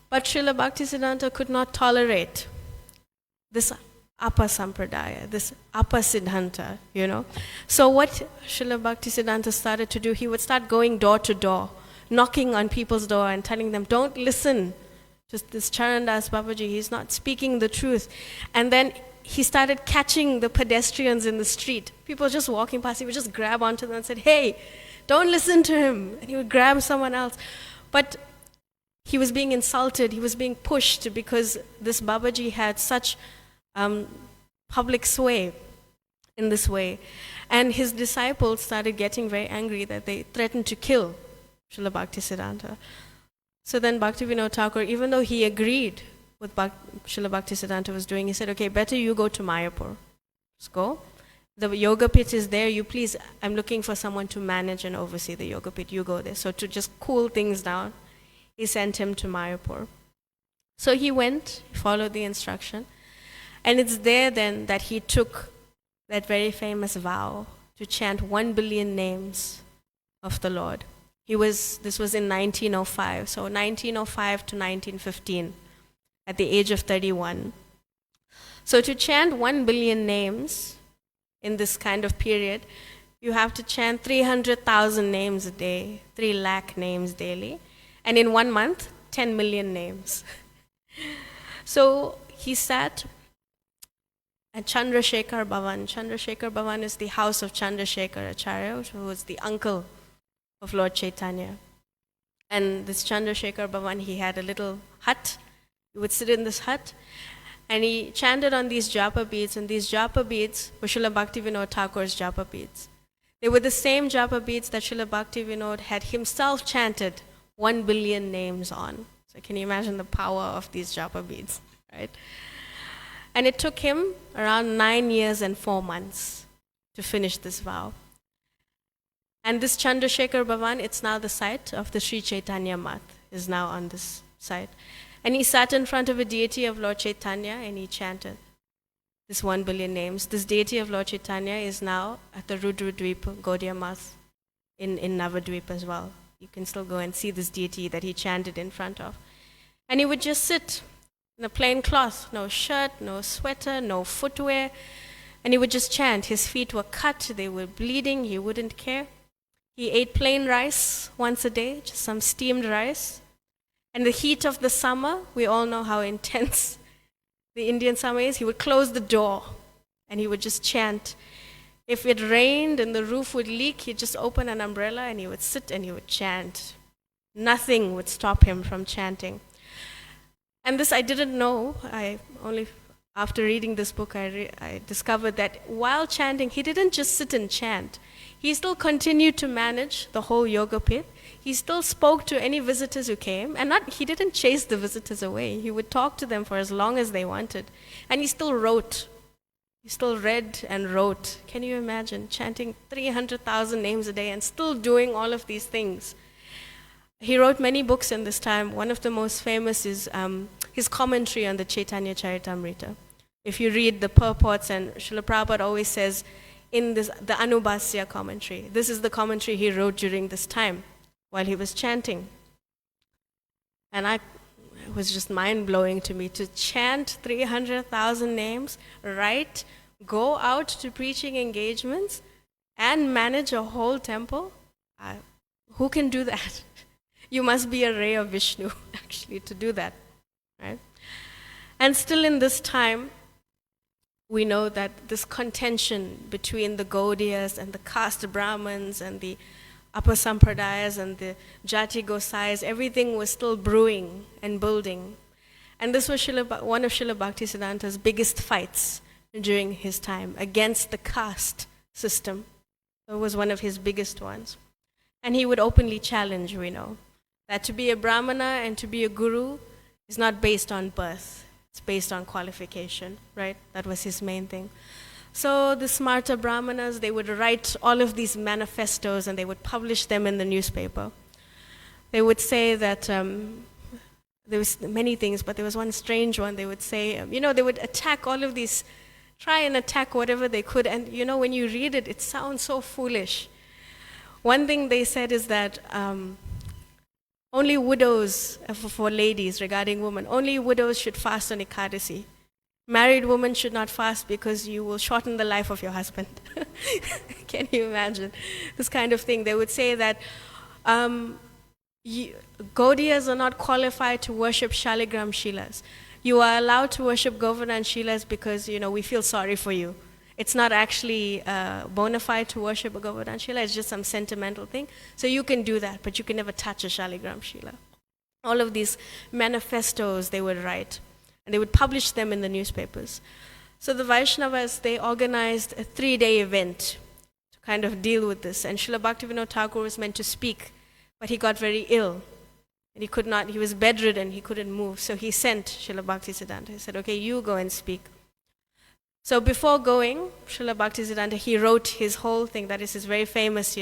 But Srila Bhaktisiddhanta could not tolerate this Apa Sampradaya, this Apa Siddhanta, you know. So what Srila Bhaktisiddhanta started to do, he would start going door to door, knocking on people's door and telling them, don't listen to this Charandas Babaji, he's not speaking the truth. And then he started catching the pedestrians in the street. People just walking past, he would just grab onto them and said, hey, don't listen to him. And he would grab someone else. But he was being insulted, he was being pushed because this Babaji had such public sway in this way. And his disciples started getting very angry that they threatened to kill Srila Bhaktisiddhanta. So then Bhaktivinoda Thakur, even though he agreed with Srila Bhaktisiddhanta was doing, he said, okay, better you go to Mayapur. Just go. The yoga pit is there. You please, I'm looking for someone to manage and oversee the yoga pit. You go there. So to just cool things down, he sent him to Mayapur. So he went, followed the instruction. And it's there then that he took that very famous vow to chant 1 billion names of the Lord. This was in 1905. So 1905 to 1915. At the age of 31. So to chant 1 billion names in this kind of period, you have to chant 300,000 names a day, 3 lakh names daily, and in 1 month, 10 million names. So he sat at Chandrasekhar Bhavan. Chandrasekhar Bhavan is the house of Chandrasekhar Acharya, who was the uncle of Lord Chaitanya. And this Chandrasekhar Bhavan, he had a little hut. He would sit in this hut, and he chanted on these japa beads, and these japa beads were Srila Bhaktivinoda Thakur's japa beads. They were the same japa beads that Srila Bhaktivinoda had himself chanted 1 billion names on. So can you imagine the power of these japa beads, right? And it took him around 9 years and 4 months to finish this vow. And this Chandrasekhar Bhavan, it's now the site of the Sri Chaitanya Math, is now on this site. And he sat in front of a deity of Lord Chaitanya and he chanted this 1 billion names. This deity of Lord Chaitanya is now at the Rudradweep, Gaudiya Math, in Navadweep as well. You can still go and see this deity that he chanted in front of. And he would just sit in a plain cloth, no shirt, no sweater, no footwear, and he would just chant. His feet were cut, they were bleeding, he wouldn't care. He ate plain rice once a day, just some steamed rice. And the heat of the summer, we all know how intense the Indian summer is. He would close the door and he would just chant. If it rained and the roof would leak, he'd just open an umbrella and he would sit and he would chant. Nothing would stop him from chanting. And this I didn't know. I only, after reading this book, I discovered that while chanting, he didn't just sit and chant. He still continued to manage the whole yoga pit. He still spoke to any visitors who came, and he didn't chase the visitors away. He would talk to them for as long as they wanted. And he still wrote. He still read and wrote. Can you imagine chanting 300,000 names a day and still doing all of these things? He wrote many books in this time. One of the most famous is his commentary on the Chaitanya Charitamrita. If you read the purports, and Srila Prabhupada always says in the Anubhasya commentary, this is the commentary he wrote during this time while he was chanting. And it was just mind-blowing to me to chant 300,000 names, write, go out to preaching engagements, and manage a whole temple. Who can do that? You must be a ray of Vishnu, actually, to do that, right? And still in this time, we know that this contention between the Gaudiyas and the caste Brahmins and the upper Sampradayas and the Jati Gosais, everything was still brewing and building. And this was one of Srila Bhaktisiddhanta's biggest fights during his time against the caste system. It was one of his biggest ones. And he would openly challenge, we know, that to be a Brahmana and to be a guru is not based on birth. It's based on qualification, right? That was his main thing. So the smarter Brahmanas, they would write all of these manifestos and they would publish them in the newspaper. They would say that, there was many things, but there was one strange one. They would say, they would attack all of these, try and attack whatever they could. And, when you read it, it sounds so foolish. One thing they said is that only widows, for ladies regarding women, only widows should fast on Ekadasi. Married women should not fast because you will shorten the life of your husband. Can you imagine this kind of thing? They would say that Gaudiyas are not qualified to worship Shaligram Shilas. You are allowed to worship Govardhan Shilas because, we feel sorry for you. It's not actually bona fide to worship a Govardhan Shila, it's just some sentimental thing. So you can do that, but you can never touch a Shaligram Shila. All of these manifestos they would write, and they would publish them in the newspapers. So the Vaishnavas, they organized a 3-day event to kind of deal with this. And Srila Bhaktivinoda Thakur was meant to speak, but he got very ill. And he was bedridden, he couldn't move. So he sent Srila Bhaktisiddhanta. He said, okay, you go and speak. So before going, Srila Bhaktisiddhanta, he wrote his whole thing. That is his very famous,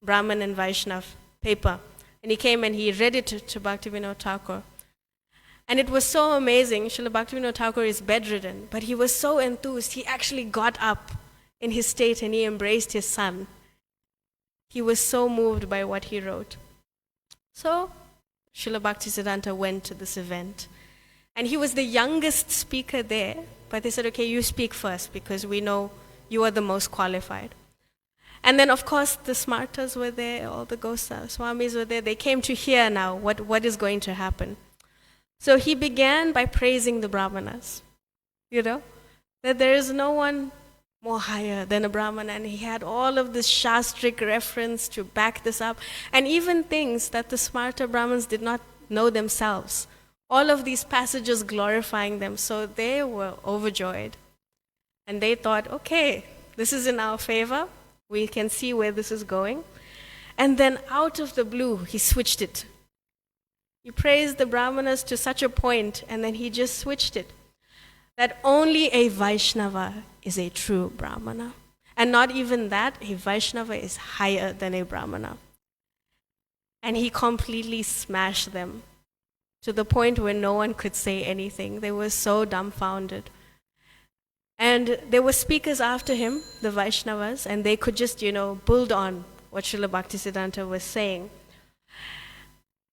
Brahman and Vaishnav paper. And he came and he read it to Bhaktivinoda Thakur. And it was so amazing. Srila Bhaktivinoda Thakur is bedridden, but he was so enthused. He actually got up in his state and he embraced his son. He was so moved by what he wrote. So Srila Bhaktisiddhanta went to this event. And he was the youngest speaker there, but they said, okay, you speak first because we know you are the most qualified. And then, of course, the Smartas were there, all the Goswamis were there. They came to hear now what is going to happen. So he began by praising the Brahmanas, that there is no one more higher than a Brahmana. And he had all of this Shastric reference to back this up. And even things that the smarter Brahmins did not know themselves. All of these passages glorifying them. So they were overjoyed. And they thought, okay, this is in our favor. We can see where this is going. And then out of the blue, he switched it. He praised the Brahmanas to such a point, and then he just switched it. That only a Vaishnava is a true Brahmana. And not even that, a Vaishnava is higher than a Brahmana. And he completely smashed them. to the point where no one could say anything. They were so dumbfounded. And there were speakers after him, the Vaishnavas, and they could just, build on what Srila Bhaktisiddhanta was saying.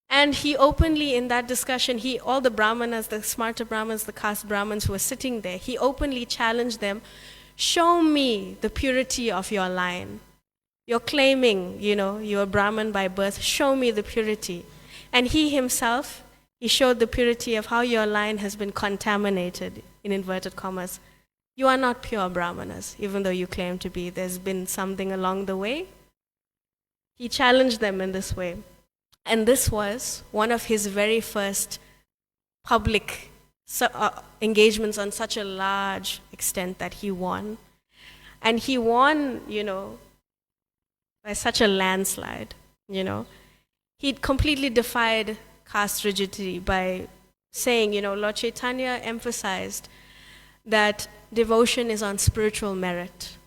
And he openly, in that discussion, all the Brahmanas, the smarta Brahmins, the caste Brahmins who were sitting there, he openly challenged them, show me the purity of your line. You're claiming, you're a Brahmin by birth, show me the purity. And he himself, he showed the purity of how your line has been contaminated, in inverted commas. You are not pure Brahmanas, even though you claim to be. There's been something along the way. He challenged them in this way. And this was one of his very first public engagements on such a large extent that he won. And he won, by such a landslide, He completely defied caste rigidity by saying, Lord Chaitanya emphasized that devotion is on spiritual merit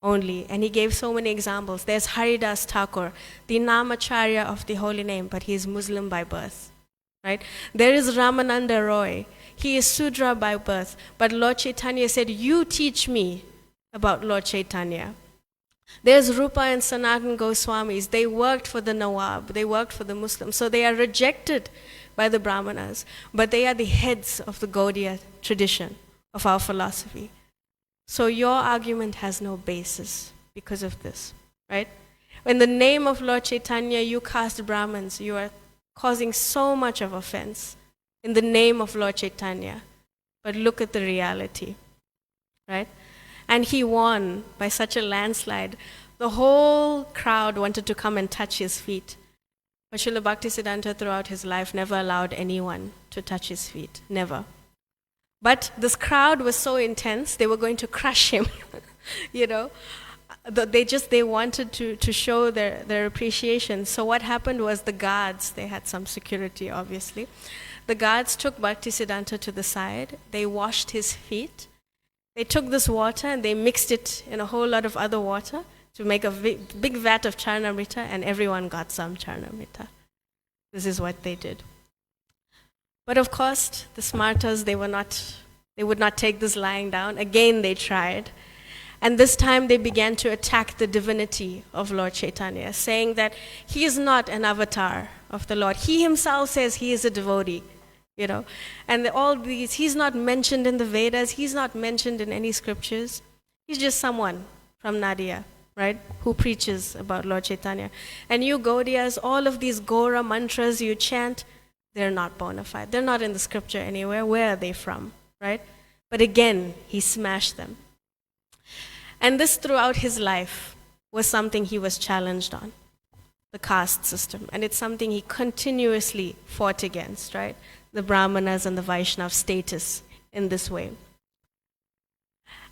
only. And he gave so many examples. There's Haridas Thakur, the Namacharya of the holy name, but he is Muslim by birth. Right? There is Ramananda Roy. He is Sudra by birth. But Lord Chaitanya said, you teach me about Lord Chaitanya. There's Rupa and Sanatan Goswamis. They worked for the Nawab. They worked for the Muslims. So they are rejected by the Brahmanas. But they are the heads of the Gaudiya tradition of our philosophy. So your argument has no basis because of this, right? In the name of Lord Chaitanya, you caste Brahmins. You are causing so much of offense in the name of Lord Chaitanya. But look at the reality, right? And he won by such a landslide. The whole crowd wanted to come and touch his feet. But Srila Bhaktisiddhanta throughout his life never allowed anyone to touch his feet, never. But this crowd was so intense, they were going to crush him, They wanted to show their appreciation. So what happened was the guards, they had some security obviously. The guards took Bhaktisiddhanta to the side, they washed his feet, they took this water and they mixed it in a whole lot of other water to make a big vat of Charnamrita, and everyone got some Charnamrita. This is what they did. But of course, the smartas, they would not take this lying down. Again, they tried. And this time they began to attack the divinity of Lord Chaitanya, saying that he is not an avatar of the Lord. He himself says he is a devotee, And all these, he's not mentioned in the Vedas. He's not mentioned in any scriptures. He's just someone from Nadia, right, who preaches about Lord Chaitanya. And you Gaudiyas, all of these Gaura mantras you chant, they're not bona fide. They're not in the scripture anywhere. Where are they from, right? But again, he smashed them. And this throughout his life was something he was challenged on, the caste system. And it's something he continuously fought against, right? The Brahmanas and the Vaishnav status in this way.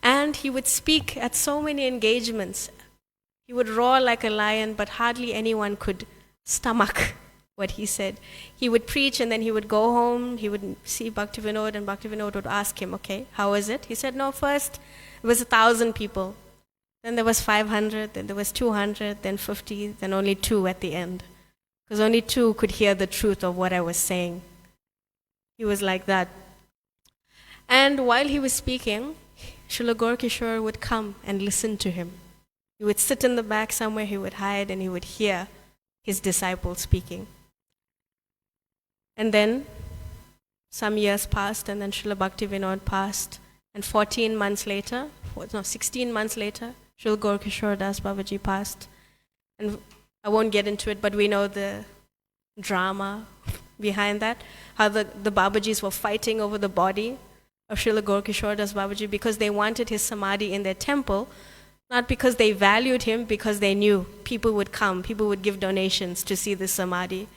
And he would speak at so many engagements. He would roar like a lion, but hardly anyone could stomach what he said. He would preach and then he would go home, he would see Bhaktivinoda, and Bhaktivinoda would ask him, okay, how was it? He said, no, first it was 1,000 people, then there was 500, then there was 200, then 50, then only 2 at the end. Because only 2 could hear the truth of what I was saying. He was like that. And while he was speaking, Srila Gaura would come and listen to him. He would sit in the back somewhere, he would hide, and he would hear his disciple speaking. And then some years passed, and then Srila Bhaktivinoda passed. And 16 months later, Srila Gaura Das Babaji passed. And I won't get into it, but we know the drama behind that, how the Babajis were fighting over the body of Srila Gaura Das Babaji because they wanted his samadhi in their temple, not because they valued him, because they knew people would come, people would give donations to see the samadhi.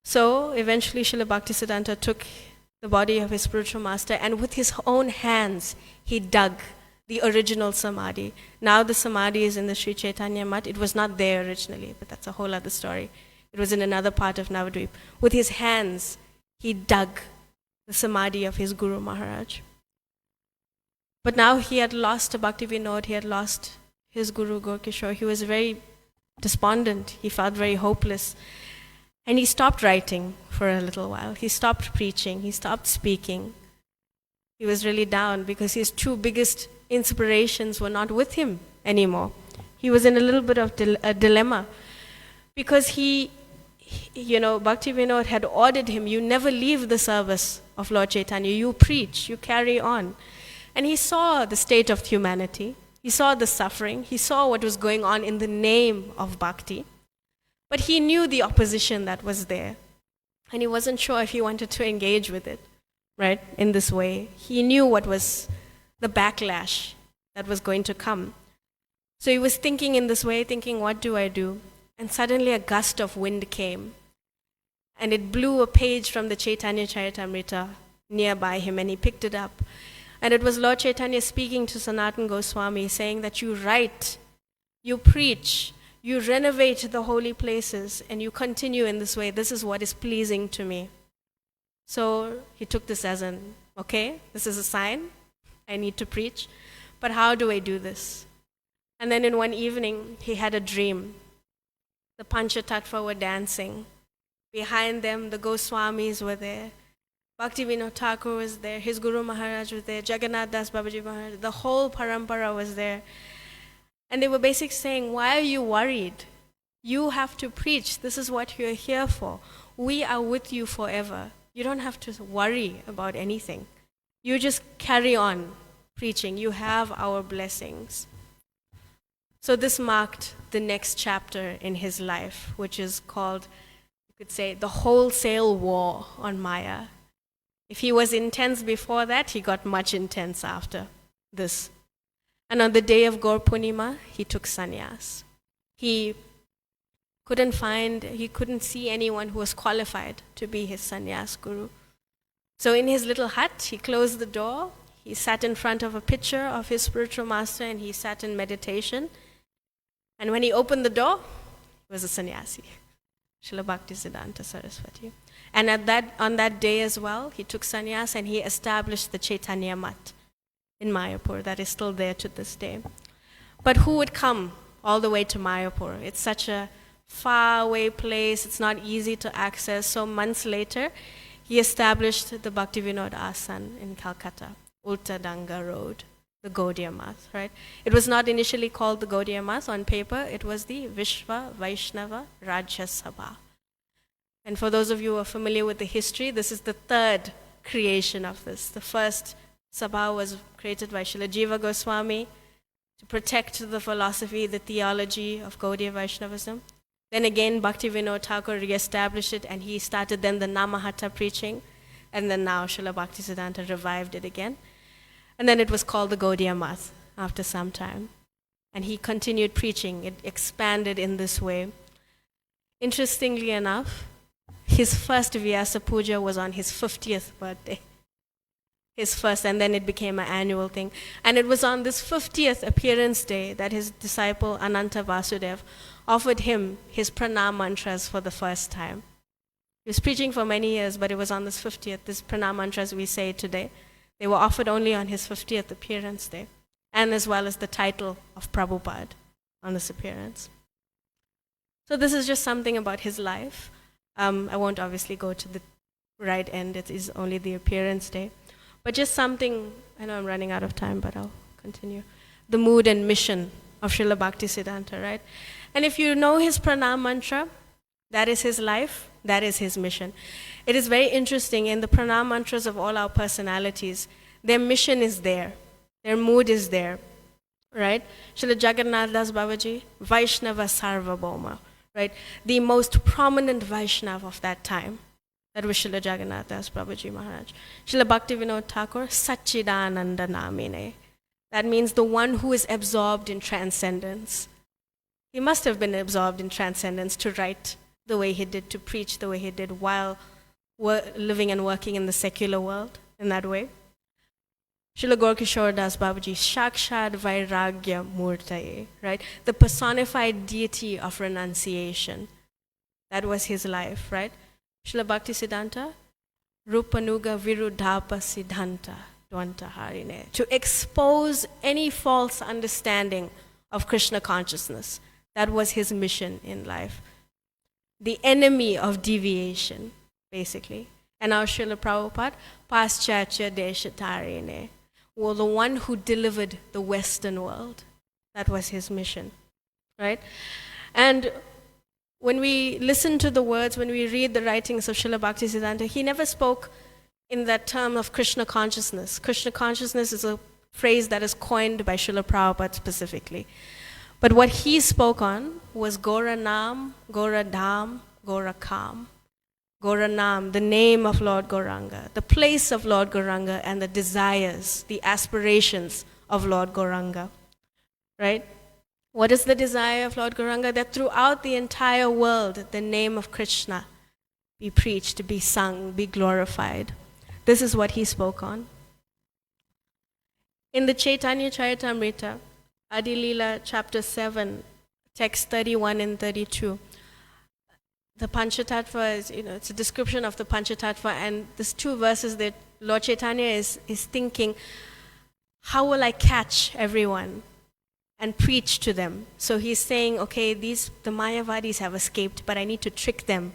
So eventually Srila Bhaktisiddhanta took the body of his spiritual master and with his own hands he dug the original samadhi. Now the samadhi is in the Sri Chaitanya Mat. It was not there originally, but that's a whole other story. It was in another part of Navadvip. With his hands he dug the samadhi of his Guru Maharaj. But now he had lost a Bhaktivinoda, he had lost his Guru Gaura. He was very despondent, he felt very hopeless. And he stopped writing for a little while. He stopped preaching. He stopped speaking. He was really down because his two biggest inspirations were not with him anymore. He was in a little bit of a dilemma because Bhakti Vinod had ordered him, you never leave the service of Lord Chaitanya. You preach, you carry on. And he saw the state of humanity. He saw the suffering. He saw what was going on in the name of bhakti. But he knew the opposition that was there. And he wasn't sure if he wanted to engage with it, right, in this way. He knew what was the backlash that was going to come. So he was thinking in this way, thinking, what do I do? And suddenly a gust of wind came. And it blew a page from the Chaitanya Charitamrita nearby him, and he picked it up. And it was Lord Chaitanya speaking to Sanatana Goswami, saying that you write, you preach, you renovate the holy places, and you continue in this way. This is what is pleasing to me. So he took this as okay, this is a sign. I need to preach. But how do I do this? And then in one evening, he had a dream. The Panchatattva were dancing. Behind them, the Goswamis were there. Bhaktivinoda Thakur was there. His Guru Maharaj was there. Jagannath Das Babaji Maharaj. The whole parampara was there. And they were basically saying, why are you worried? You have to preach. This is what you're here for. We are with you forever. You don't have to worry about anything. You just carry on preaching. You have our blessings. So this marked the next chapter in his life, which is called, you could say, the wholesale war on Maya. If he was intense before that, he got much intense after this. And on the day of Gaur Purnima, he took sannyas. He couldn't see anyone who was qualified to be his sannyas guru. So in his little hut, he closed the door. He sat in front of a picture of his spiritual master, and he sat in meditation. And when he opened the door, he was a sannyasi, Srila Bhaktisiddhanta Sarasvati. And on that day as well, he took sannyas and he established the Chaitanya Mat in Mayapur. That is still there to this day. But who would come all the way to Mayapur? It's such a far-away place. It's not easy to access. So months later, he established the Bhaktivinoda Asana in Calcutta, Ulta Danga Road, the Gaudiya Math, right? It was not initially called the Gaudiya Math on paper. It was the Vishwa Vaishnava Rajya Sabha. And for those of you who are familiar with the history, this is the third creation of this. The first Sabha was created by Srila Jiva Goswami to protect the philosophy, the theology of Gaudiya Vaishnavism. Then again, Bhaktivinoda Thakur re-established it, and he started then the Namahatta preaching. And then now Srila Bhaktisiddhanta revived it again. And then it was called the Gaudiya Math after some time. And he continued preaching. It expanded in this way. Interestingly enough, his first Vyasa Puja was on his 50th birthday. His first, and then it became an annual thing. And it was on this 50th appearance day that his disciple Ananta Vasudev offered him his pranam mantras for the first time. He was preaching for many years, but it was on this 50th, this pranam mantras we say today. They were offered only on his 50th appearance day, and as well as the title of Prabhupada on this appearance. So this is just something about his life. I won't obviously go to the right end. It is only the appearance day. But just something, I know I'm running out of time, but I'll continue. The mood and mission of Srila Bhaktisiddhanta, right? And if you know his pranam mantra, that is his life, that is his mission. It is very interesting in the pranam mantras of all our personalities, their mission is there, their mood is there, right? Srila Jagannath Das Babaji, Vaishnava Sarvabhauma, right? The most prominent Vaishnava of that time. That was Srila Jagannath Das Babaji Maharaj. Srila Bhaktivinoda Thakur, Satchidananda Namine. That means the one who is absorbed in transcendence. He must have been absorbed in transcendence to write the way he did, to preach the way he did while living and working in the secular world in that way. Srila Gaura Das Babaji, Shakshad Vairagya Murtaye, right? The personified deity of renunciation. That was his life, right? Srila Bhaktisiddhanta, Rupanuga Virudhapa Siddhanta Dvantaharine. To expose any false understanding of Krishna consciousness. That was his mission in life. the enemy of deviation, basically. And our Srila Prabhupada, Paschatya Deshatarine, was the one who delivered the Western world. That was his mission, right? And when we listen to the words, when we read the writings of Srila Bhaktisiddhanta, he never spoke in that term of Krishna consciousness. Krishna consciousness is a phrase that is coined by Srila Prabhupada specifically. But what he spoke on was Gaura Nam, Gaura Dham, Gaura Kam. Gaura Nam, the name of Lord Gauranga, the place of Lord Gauranga, and the desires, the aspirations of Lord Gauranga, right? What is the desire of Lord Gauranga? That throughout the entire world, the name of Krishna be preached, be sung, be glorified. This is what he spoke on. In the Chaitanya Charitamrita, Adilila chapter 7, text 31 and 32, the Panchatattva is, it's a description of the Panchatattva, and these two verses that Lord Chaitanya is thinking, how will I catch everyone and preach to them? So he's saying, okay, the Mayavadis have escaped, but I need to trick them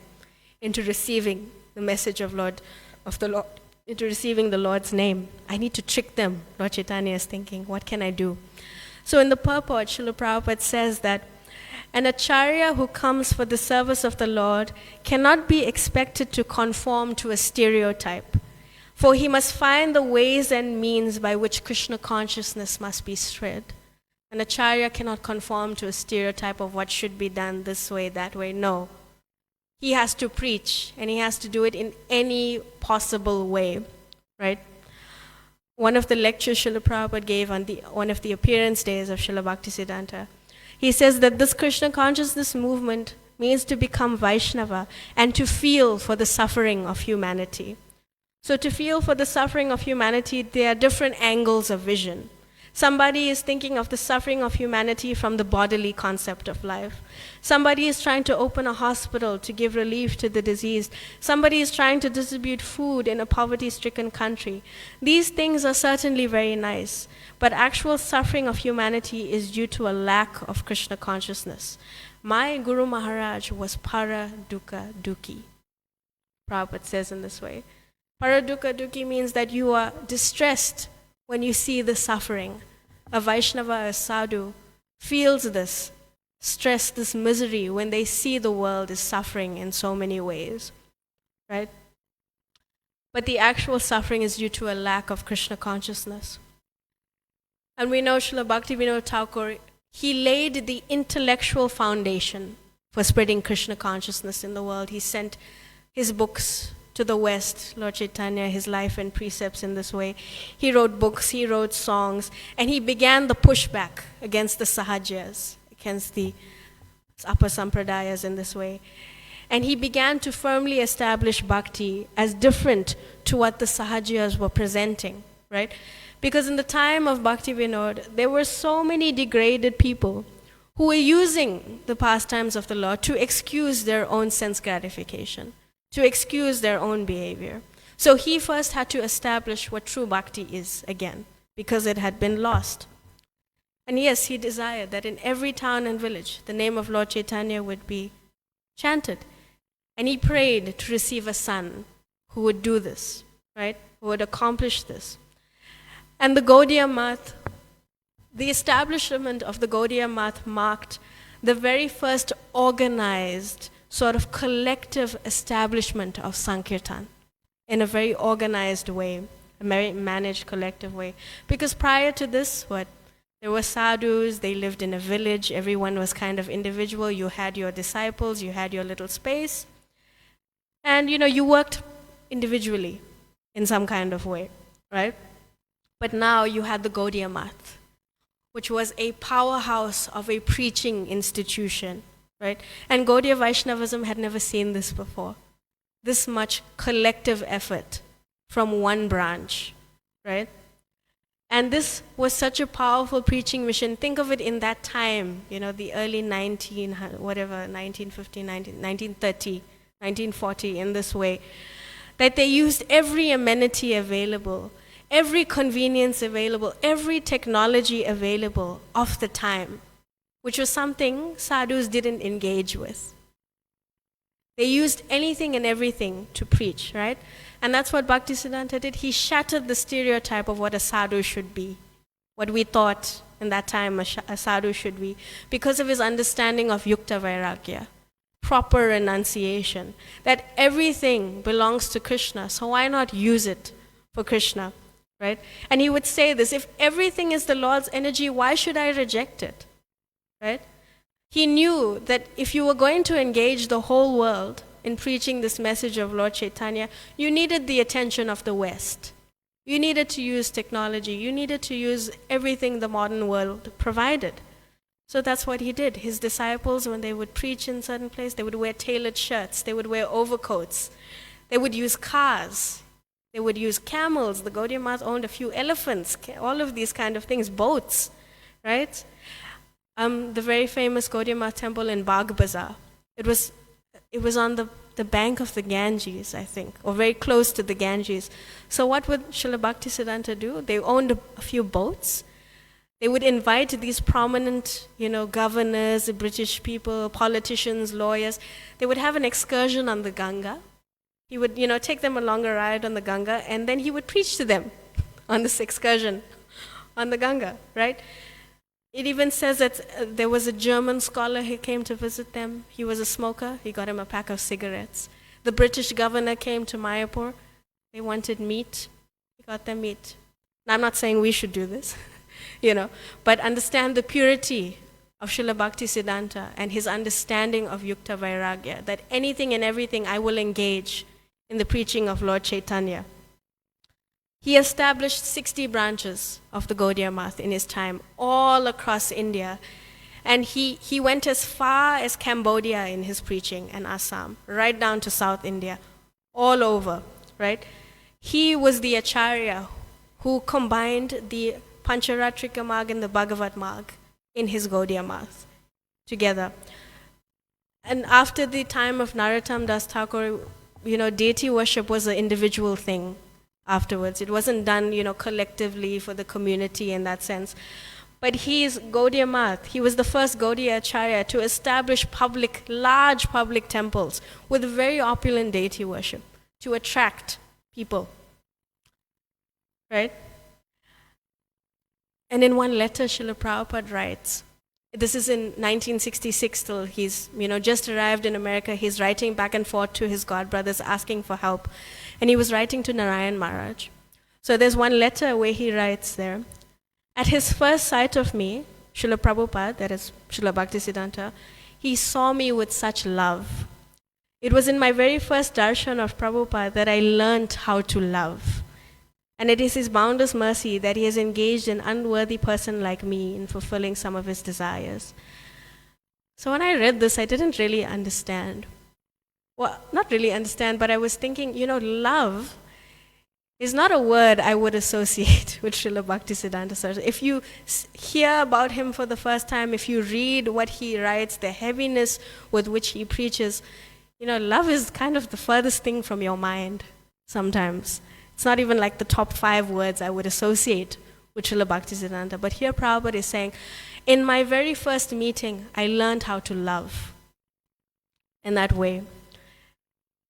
into receiving the message of the Lord, into receiving the Lord's name. I need to trick them, Lord Chaitanya is thinking, what can I do? So in the purport, Srila Prabhupada says that an acharya who comes for the service of the Lord cannot be expected to conform to a stereotype, for he must find the ways and means by which Krishna consciousness must be spread. An acharya cannot conform to a stereotype of what should be done this way, that way. No. He has to preach, and he has to do it in any possible way, right? One of the lectures Srila Prabhupada gave on one of the appearance days of Srila Bhaktisiddhanta, he says that this Krishna consciousness movement means to become Vaishnava and to feel for the suffering of humanity. So to feel for the suffering of humanity, there are different angles of vision. Somebody is thinking of the suffering of humanity from the bodily concept of life. Somebody is trying to open a hospital to give relief to the diseased. Somebody is trying to distribute food in a poverty-stricken country. These things are certainly very nice, but actual suffering of humanity is due to a lack of Krishna consciousness. My Guru Maharaj was para dukkha dukhi. Prabhupada says in this way. Para dukkha dukhi means that you are distressed when you see the suffering. A Vaishnava, a sadhu, feels this stress, this misery when they see the world is suffering in so many ways, right? But the actual suffering is due to a lack of Krishna consciousness. And we know Srila Bhaktivinoda Thakur, he laid the intellectual foundation for spreading Krishna consciousness in the world. He sent his books to the West, Lord Chaitanya, his life and precepts in this way. He wrote books, he wrote songs, and he began the pushback against the Sahajas, against the upper sampradayas in this way. And he began to firmly establish bhakti as different to what the Sahajas were presenting, right? Because in the time of Bhakti Vinod, there were so many degraded people who were using the pastimes of the Lord to excuse their own sense gratification, to excuse their own behavior. So he first had to establish what true bhakti is again, because it had been lost. And yes, he desired that in every town and village, the name of Lord Chaitanya would be chanted. And he prayed to receive a son who would do this, right? Who would accomplish this. And the Gaudiya Math, the establishment of the Gaudiya Math marked the very first organized sort of collective establishment of Sankirtan in a very organized way, a very managed collective way. Because prior to this, there were sadhus, they lived in a village, everyone was kind of individual, you had your disciples, you had your little space, and you worked individually in some kind of way, right? But now you had the Gaudiya Math, which was a powerhouse of a preaching institution, right? And Gaudiya Vaishnavism had never seen this before. This much collective effort from one branch, right? And this was such a powerful preaching mission. Think of it in that time, the early 1950, 1930, 1940, in this way, that they used every amenity available, every convenience available, every technology available of the time, which was something sadhus didn't engage with. They used anything and everything to preach, right? And that's what Bhaktisiddhanta did. He shattered the stereotype of what a sadhu should be, what we thought in that time a sadhu should be, because of his understanding of yukta vairagya, proper renunciation, that everything belongs to Krishna, so why not use it for Krishna, right? And he would say this, if everything is the Lord's energy, why should I reject it, right? He knew that if you were going to engage the whole world in preaching this message of Lord Chaitanya, you needed the attention of the West. You needed to use technology. You needed to use everything the modern world provided. So that's what he did. His disciples, when they would preach in certain place, they would wear tailored shirts. They would wear overcoats. They would use cars. They would use camels. The Gaudiya Math owned a few elephants, all of these kind of things, boats, right? The very famous Gaudiya Math temple in Bagh Bazaar. It was on the bank of the Ganges, I think, or very close to the Ganges. So what would Srila Bhaktisiddhanta do? They owned a few boats. They would invite these prominent, governors, the British people, politicians, lawyers. They would have an excursion on the Ganga. He would, take them along a ride on the Ganga, and then he would preach to them on this excursion on the Ganga, right? It even says that there was a German scholar who came to visit them. He was a smoker. He got him a pack of cigarettes. The British governor came to Mayapur. They wanted meat. He got them meat. Now, I'm not saying we should do this, but understand the purity of Srila Bhaktisiddhanta and his understanding of Yukta Vairagya, that anything and everything I will engage in the preaching of Lord Chaitanya. He established 60 branches of the Gaudiya Math in his time, all across India. And he went as far as Cambodia in his preaching and Assam, right down to South India, all over, right? He was the Acharya who combined the Pancharatrika Marg and the Bhagavat Marg in his Gaudiya Math together. And after the time of Narottam Das Thakur, deity worship was an individual thing. Afterwards, it wasn't done, collectively for the community in that sense. But he's Gaudiya Math. He was the first Gaudiya Acharya to establish large public temples with very opulent deity worship to attract people, right? And in one letter, Srila Prabhupada writes, this is in 1966 still, he's, just arrived in America. He's writing back and forth to his godbrothers asking for help. And he was writing to Narayan Maharaj. So there's one letter where he writes there, at his first sight of me, Srila Prabhupada, that is Srila Bhaktisiddhanta, he saw me with such love. It was in my very first darshan of Prabhupada that I learned how to love. And it is his boundless mercy that he has engaged an unworthy person like me in fulfilling some of his desires. So when I read this, I didn't really understand. Well, not really understand, but I was thinking, love is not a word I would associate with Srila Bhaktisiddhanta Saraswati. If you hear about him for the first time, if you read what he writes, the heaviness with which he preaches, love is kind of the furthest thing from your mind sometimes. It's not even like the top 5 words I would associate with Srila Bhaktisiddhanta. But here Prabhupada is saying, in my very first meeting, I learned how to love in that way.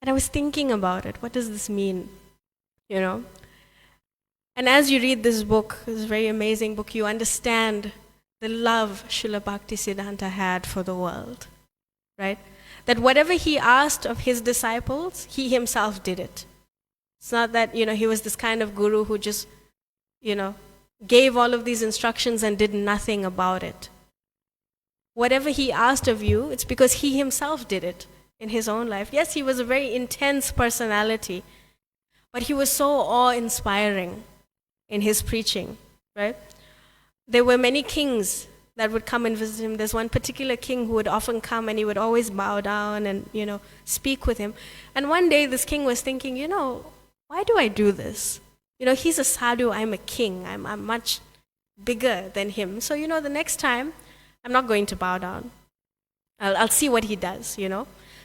And I was thinking about it. What does this mean? And as you read this book, this very amazing book, you understand the love Srila Bhaktisiddhanta had for the world, right? That whatever he asked of his disciples, he himself did it. It's not that, he was this kind of guru who just, gave all of these instructions and did nothing about it. Whatever he asked of you, it's because he himself did it in his own life. Yes, he was a very intense personality, but he was so awe-inspiring in his preaching, right? There were many kings that would come and visit him. There's one particular king who would often come and he would always bow down and, speak with him. And one day this king was thinking, why do I do this? He's a sadhu, I'm a king, I'm much bigger than him. So, the next time, I'm not going to bow down. I'll see what he does,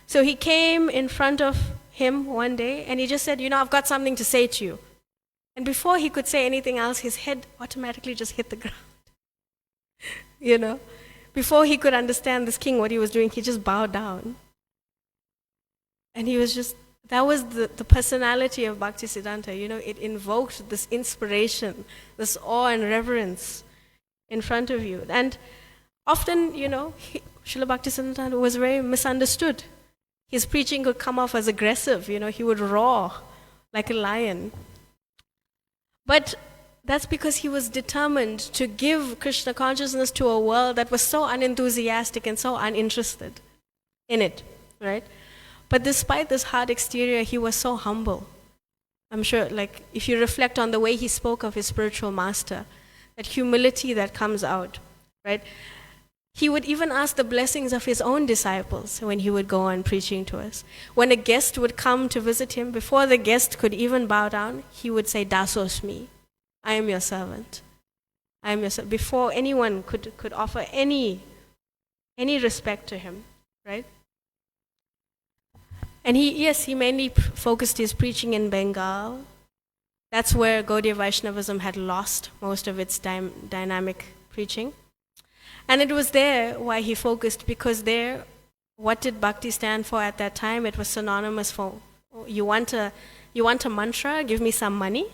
So he came in front of him one day and he just said, I've got something to say to you. And before he could say anything else, his head automatically just hit the ground. Before he could understand this king, what he was doing, he just bowed down. And he was just, that was the personality of Bhaktisiddhanta. It invoked this inspiration, this awe and reverence in front of you. And often, Srila Bhaktisiddhanta was very misunderstood. His preaching could come off as aggressive, he would roar like a lion. But that's because he was determined to give Krishna consciousness to a world that was so unenthusiastic and so uninterested in it, right? But despite this hard exterior, he was so humble. I'm sure, if you reflect on the way he spoke of his spiritual master, that humility that comes out, right? He would even ask the blessings of his own disciples when he would go on preaching to us. When a guest would come to visit him, before the guest could even bow down, he would say, "Dasosmi, I am your servant. I am your servant." Before anyone could offer any respect to him, right? And he mainly focused his preaching in Bengal. That's where Gaudiya Vaishnavism had lost most of its dynamic preaching. And it was there why he focused, because there, what did bhakti stand for at that time? It was synonymous for, you want a mantra, give me some money.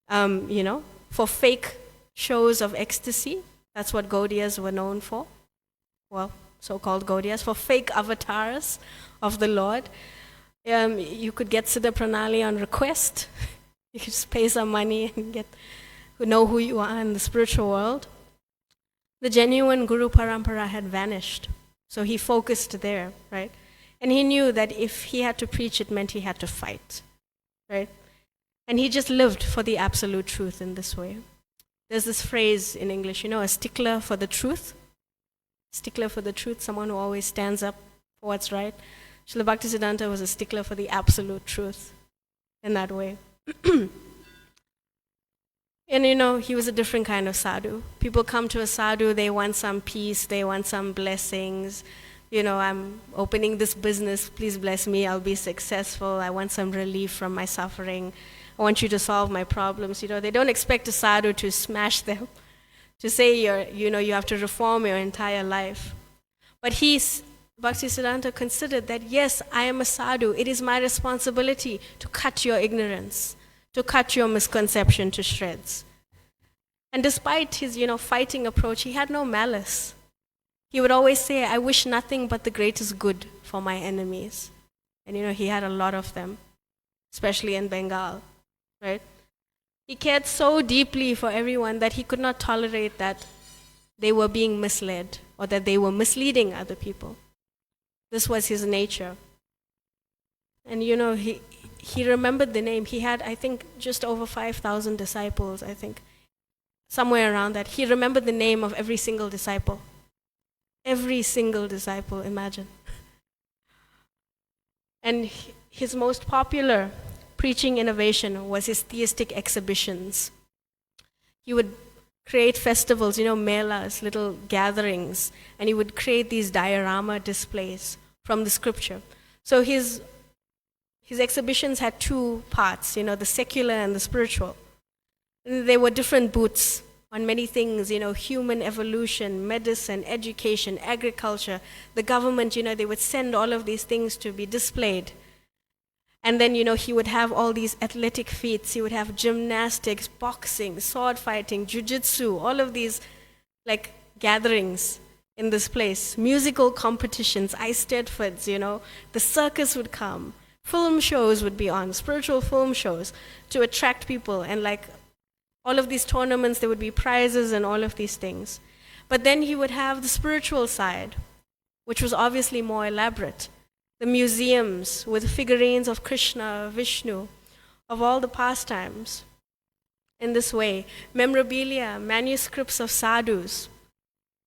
For fake shows of ecstasy. That's what Gaudiyas were known for. Well, so-called Gaudiyas, for fake avatars of the Lord. You could get Siddha Pranali on request. You could just pay some money and know who you are in the spiritual world. The genuine Guru Parampara had vanished. So he focused there, right? And he knew that if he had to preach, it meant he had to fight, right? And he just lived for the absolute truth in this way. There's this phrase in English, a stickler for the truth. Stickler for the truth, someone who always stands up for what's right. Srila Bhaktisiddhanta was a stickler for the absolute truth in that way. And he was a different kind of sadhu. People come to a sadhu, they want some peace, they want some blessings. I'm opening this business, please bless me, I'll be successful. I want some relief from my suffering. I want you to solve my problems. They don't expect a sadhu to smash them, to say you have to reform your entire life. But Bhaktisiddhanta considered that, yes, I am a sadhu. It is my responsibility to cut your ignorance, to cut your misconception to shreds. And despite his, fighting approach, he had no malice. He would always say, I wish nothing but the greatest good for my enemies. And he had a lot of them, especially in Bengal, right? He cared so deeply for everyone that he could not tolerate that they were being misled or that they were misleading other people. This was his nature. And he remembered the name. He had, I think, just over 5,000 disciples, I think. Somewhere around that. He remembered the name of every single disciple. Every single disciple, imagine. And his most popular preaching innovation was his theistic exhibitions. He would create festivals, melas, little gatherings, and he would create these diorama displays from the scripture. So his exhibitions had two parts, the secular and the spiritual. And there were different booths on many things, human evolution, medicine, education, agriculture. The government, they would send all of these things to be displayed. And then, he would have all these athletic feats. He would have gymnastics, boxing, sword fighting, jiu-jitsu, all of these gatherings in this place. Musical competitions, Eisteddfods, the circus would come. Film shows would be on, spiritual film shows to attract people. And all of these tournaments, there would be prizes and all of these things. But then he would have the spiritual side, which was obviously more elaborate. The museums with figurines of Krishna, Vishnu, of all the pastimes. In this way, memorabilia, manuscripts of sadhus,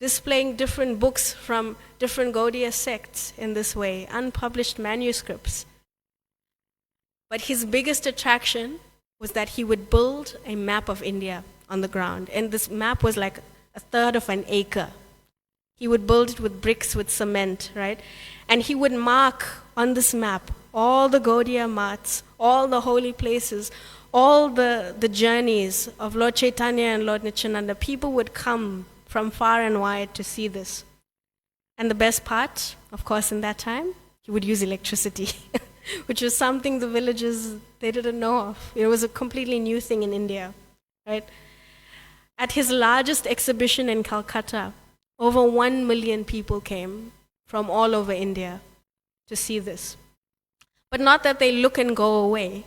displaying different books from different Gaudiya sects in this way, unpublished manuscripts. But his biggest attraction was that he would build a map of India on the ground. And this map was like a third of an acre. He would build it with bricks, with cement, right? And he would mark on this map all the Gaudiya mats, all the holy places, all the journeys of Lord Chaitanya and Lord Nityananda. People would come from far and wide to see this. And the best part, of course, in that time, he would use electricity, which was something the villagers, they didn't know of. It was a completely new thing in India, right? At his largest exhibition in Calcutta, over 1 million people came from all over India to see this. But not that they look and go away,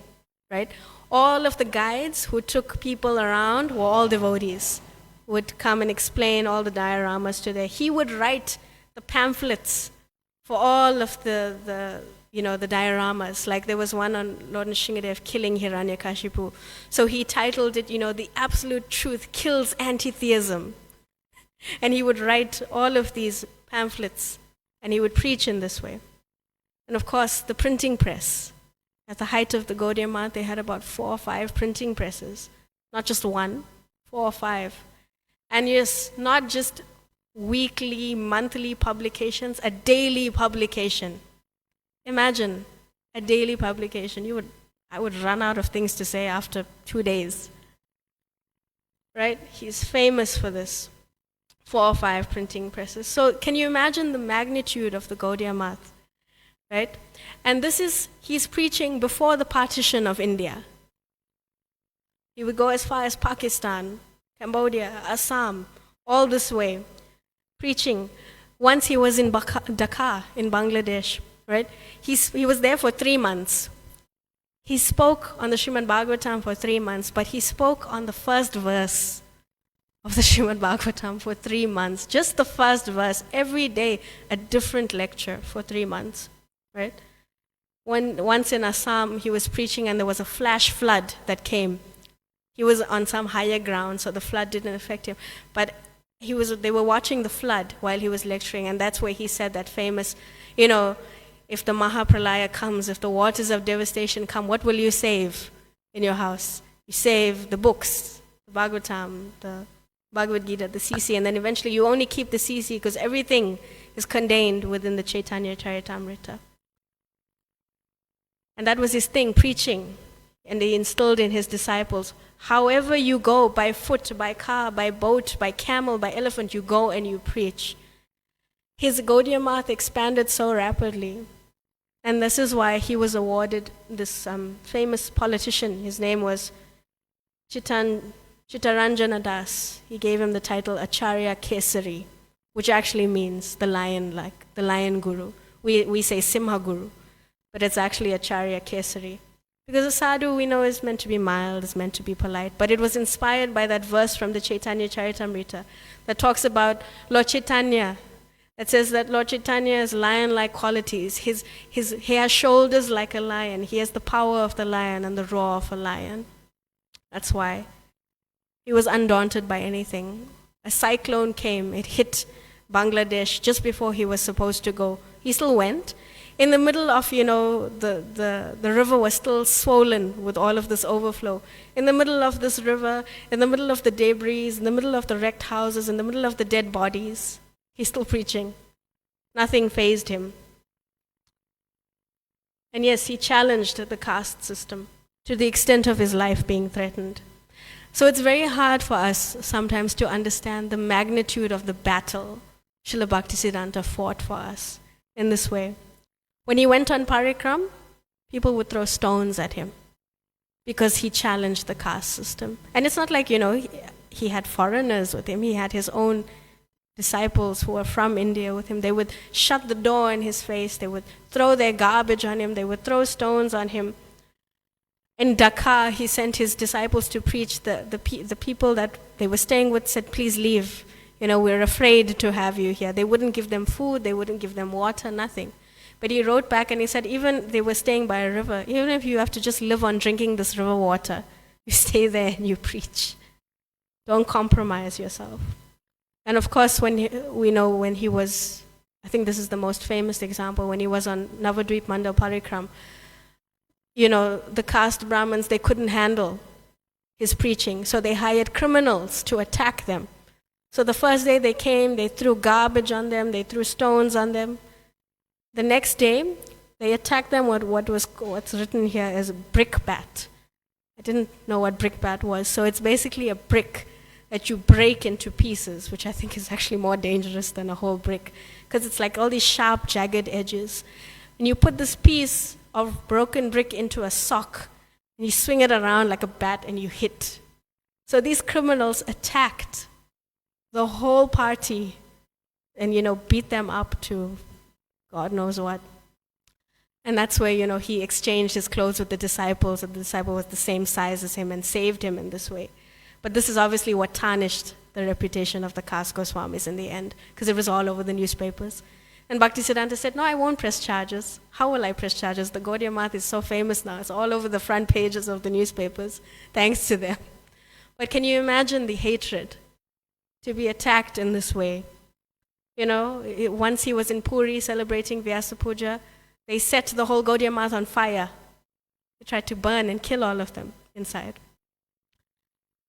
right? All of the guides who took people around were all devotees, would come and explain all the dioramas to them. He would write the pamphlets for all of the dioramas. Like there was one on Lord Nrsimhadev killing Hiranyakashipu. So he titled it, The Absolute Truth Kills Anti-Theism. And he would write all of these pamphlets, and he would preach in this way. And of course, the printing press. At the height of the Gaudiya Math, they had about 4 or 5 printing presses. Not just one, 4 or 5. And yes, not just weekly, monthly publications, a daily publication. Imagine a daily publication. I would run out of things to say after 2 days. Right? He's famous for this. 4 or 5 printing presses. So can you imagine the magnitude of the Gaudiya Math? Right? And he's preaching before the partition of India. He would go as far as Pakistan, Cambodia, Assam, all this way, preaching. Once he was in Dhaka, in Bangladesh, right? He was there for 3 months. He spoke on the Srimad Bhagavatam for 3 months, but he spoke on the first verse of the Srimad Bhagavatam for 3 months. Just the first verse, every day a different lecture for 3 months, right? Once in Assam, he was preaching and there was a flash flood that came. He was on some higher ground, so the flood didn't affect him. But they were watching the flood while he was lecturing, and that's where he said that famous, if the Mahapralaya comes, if the waters of devastation come, what will you save in your house? You save the books, the Bhagavatam, the Bhagavad Gita, the CC, and then eventually you only keep the CC because everything is contained within the Chaitanya Charitamrita. And that was his thing, preaching. And he instilled in his disciples, however you go, by foot, by car, by boat, by camel, by elephant, you go and you preach. His Gaudiya Math expanded so rapidly. And this is why he was awarded this famous politician. His name was Chittaranjana Das. He gave him the title Acharya Kesari, which actually means the lion, like the lion guru. We say Simha Guru, but it's actually Acharya Kesari. Because a sadhu, we know, is meant to be mild, is meant to be polite. But it was inspired by that verse from the Chaitanya Charitamrita that talks about Lord Chaitanya. It says that Lord Chaitanya has lion-like qualities. He has shoulders like a lion. He has the power of the lion and the roar of a lion. That's why he was undaunted by anything. A cyclone came. It hit Bangladesh just before he was supposed to go. He still went. In the middle of, the river was still swollen with all of this overflow. In the middle of this river, in the middle of the debris, in the middle of the wrecked houses, in the middle of the dead bodies, he's still preaching. Nothing fazed him. And yes, he challenged the caste system to the extent of his life being threatened. So it's very hard for us sometimes to understand the magnitude of the battle Srila Bhaktisiddhanta fought for us in this way. When he went on parikram, people would throw stones at him because he challenged the caste system. And it's not like, he had foreigners with him. He had his own disciples who were from India with him. They would shut the door in his face. They would throw their garbage on him. They would throw stones on him. In Dhaka, he sent his disciples to preach. The people that they were staying with said, please leave. We're afraid to have you here. They wouldn't give them food. They wouldn't give them water, nothing. But he wrote back and he said, even they were staying by a river, even if you have to just live on drinking this river water, you stay there and you preach. Don't compromise yourself. And of course, when he was, I think this is the most famous example, when he was on Navadvip Mandal Parikram, the caste Brahmins, they couldn't handle his preaching, so they hired criminals to attack them. So the first day they came, they threw garbage on them, they threw stones on them. The next day, they attacked them with what's written here as brickbat. I didn't know what brickbat was, so it's basically a brick that you break into pieces, which I think is actually more dangerous than a whole brick, because it's like all these sharp, jagged edges. and you put this piece of broken brick into a sock, and you swing it around like a bat and you hit. So these criminals attacked the whole party and, beat them up to God knows what. And that's where, he exchanged his clothes with the disciples, and the disciple was the same size as him and saved him in this way. But this is obviously what tarnished the reputation of the caste Goswamis in the end, because it was all over the newspapers. And Bhaktisiddhanta said, no, I won't press charges. How will I press charges? The Gaudiya Math is so famous now. It's all over the front pages of the newspapers, thanks to them. But can you imagine the hatred to be attacked in this way? Once he was in Puri celebrating Vyasa Puja, they set the whole Gaudiya Math on fire. They tried to burn and kill all of them inside.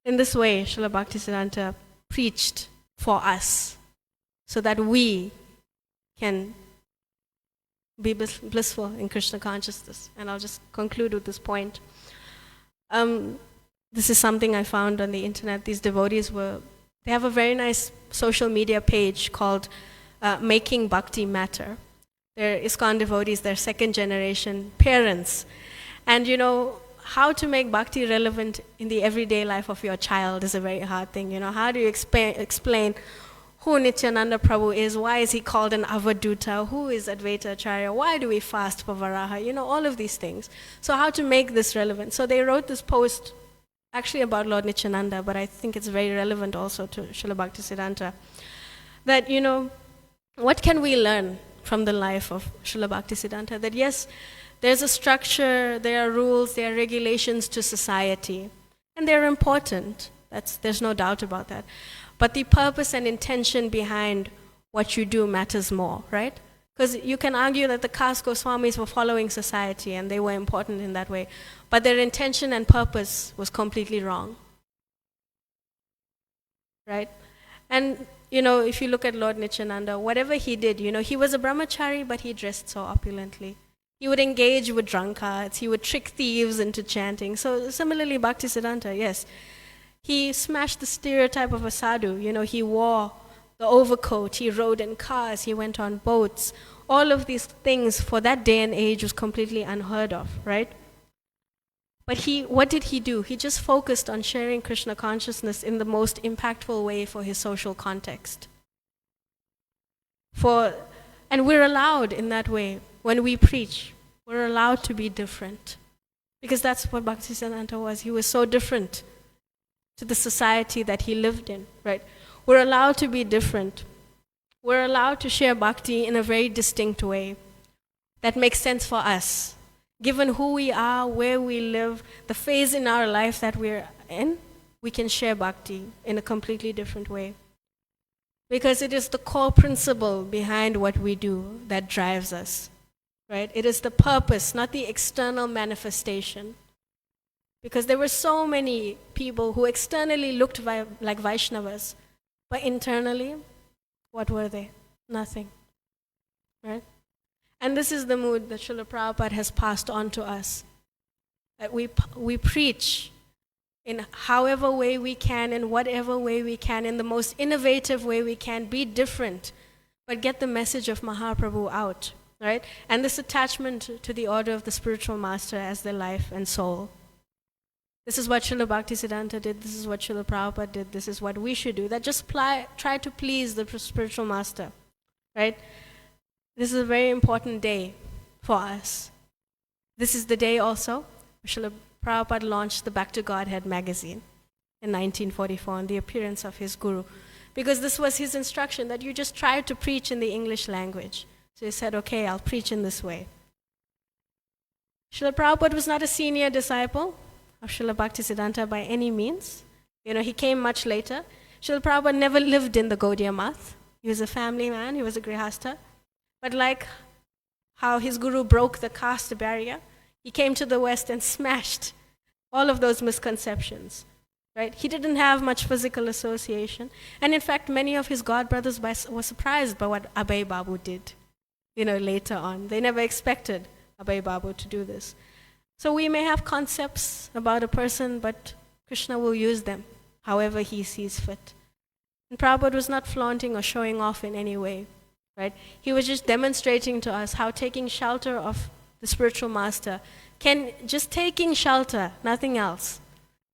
In this way, Srila Bhaktisiddhanta preached for us so that we can be blissful in Krishna consciousness. And I'll just conclude with this point. This is something I found on the internet. These devotees they have a very nice social media page called Making Bhakti Matter. They're ISKCON devotees, they're second generation parents. And how to make bhakti relevant in the everyday life of your child is a very hard thing. How do you explain who Nityananda Prabhu is? Why is he called an Avaduta? Who is Advaita Acharya? Why do we fast for Varaha? All of these things. So how to make this relevant? So they wrote this post actually about Lord Nityananda, but I think it's very relevant also to Srila Bhaktisiddhanta. That, what can we learn from the life of Srila Bhaktisiddhanta? That yes, there's a structure, there are rules, there are regulations to society, and they're important. There's no doubt about that. But the purpose and intention behind what you do matters more, right? Because you can argue that the caste Goswamis were following society and they were important in that way, but their intention and purpose was completely wrong, right? And, if you look at Lord Nityananda, whatever he did, he was a brahmachari, but he dressed so opulently. He would engage with drunkards, he would trick thieves into chanting. So similarly, Bhaktisiddhanta, yes, he smashed the stereotype of a sadhu. He wore the overcoat, he rode in cars, he went on boats. All of these things for that day and age was completely unheard of, right? But what did he do? He just focused on sharing Krishna consciousness in the most impactful way for his social context. And we're allowed in that way. When we preach, we're allowed to be different. Because that's what Bhaktisiddhanta was. He was so different to the society that he lived in, right? We're allowed to be different. We're allowed to share bhakti in a very distinct way that makes sense for us. Given who we are, where we live, the phase in our life that we're in, we can share bhakti in a completely different way. Because it is the core principle behind what we do that drives us, right? It is the purpose, not the external manifestation. Because there were so many people who externally looked like Vaishnavas, but internally, what were they? Nothing, right? And this is the mood that Srila Prabhupada has passed on to us. That we preach in however way we can, in whatever way we can, in the most innovative way we can, be different, but get the message of Mahaprabhu out, right? And this attachment to the order of the spiritual master as their life and soul. This is what Srila Bhaktisiddhanta did, this is what Srila Prabhupada did, this is what we should do. That just try to please the spiritual master, right? This is a very important day for us. This is the day also Srila Prabhupada launched the Back to Godhead magazine in 1944 on the appearance of his guru. Because this was his instruction, that you just try to preach in the English language. So he said, okay, I'll preach in this way. Srila Prabhupada was not a senior disciple of Srila Bhaktisiddhanta by any means. He came much later. Srila Prabhupada never lived in the Gaudiya Math. He was a family man, he was a grihastha. But like how his guru broke the caste barrier, he came to the West and smashed all of those misconceptions, right? He didn't have much physical association. And in fact, many of his godbrothers were surprised by what Abhay Babu did, later on. They never expected Abhay Babu to do this. So we may have concepts about a person, but Krishna will use them however he sees fit. And Prabhupada was not flaunting or showing off in any way. right? He was just demonstrating to us how taking shelter of the spiritual master can, just taking shelter, nothing else,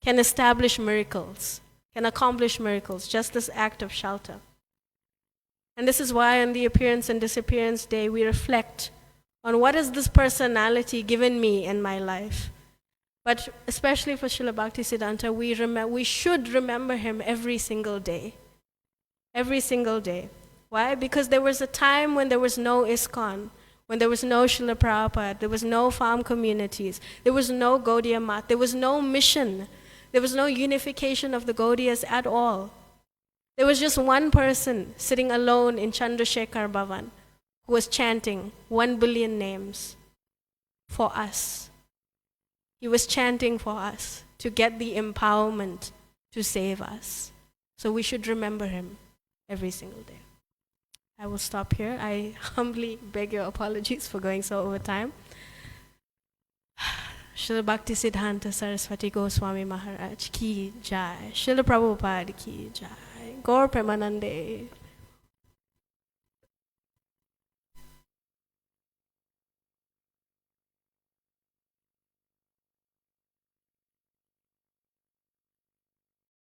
can establish miracles, can accomplish miracles, just this act of shelter. And this is why on the appearance and disappearance day, we reflect on what has this personality given me in my life. But especially for Srila Bhaktisiddhanta, we should remember him every single day. Every single day. Why? Because there was a time when there was no ISKCON, when there was no Srila Prabhupada, there was no farm communities, there was no Gaudiya Math, there was no mission, there was no unification of the Gaudiyas at all. There was just one person sitting alone in Chandrasekhar Bhavan who was chanting 1 billion names for us. He was chanting for us to get the empowerment to save us. So we should remember him every single day. I will stop here. I humbly beg your apologies for going so over time. Srila Bhaktisiddhanta Sarasvati Goswami Maharaj ki jai. Srila Prabhupada ki jai. Gaura Premanande.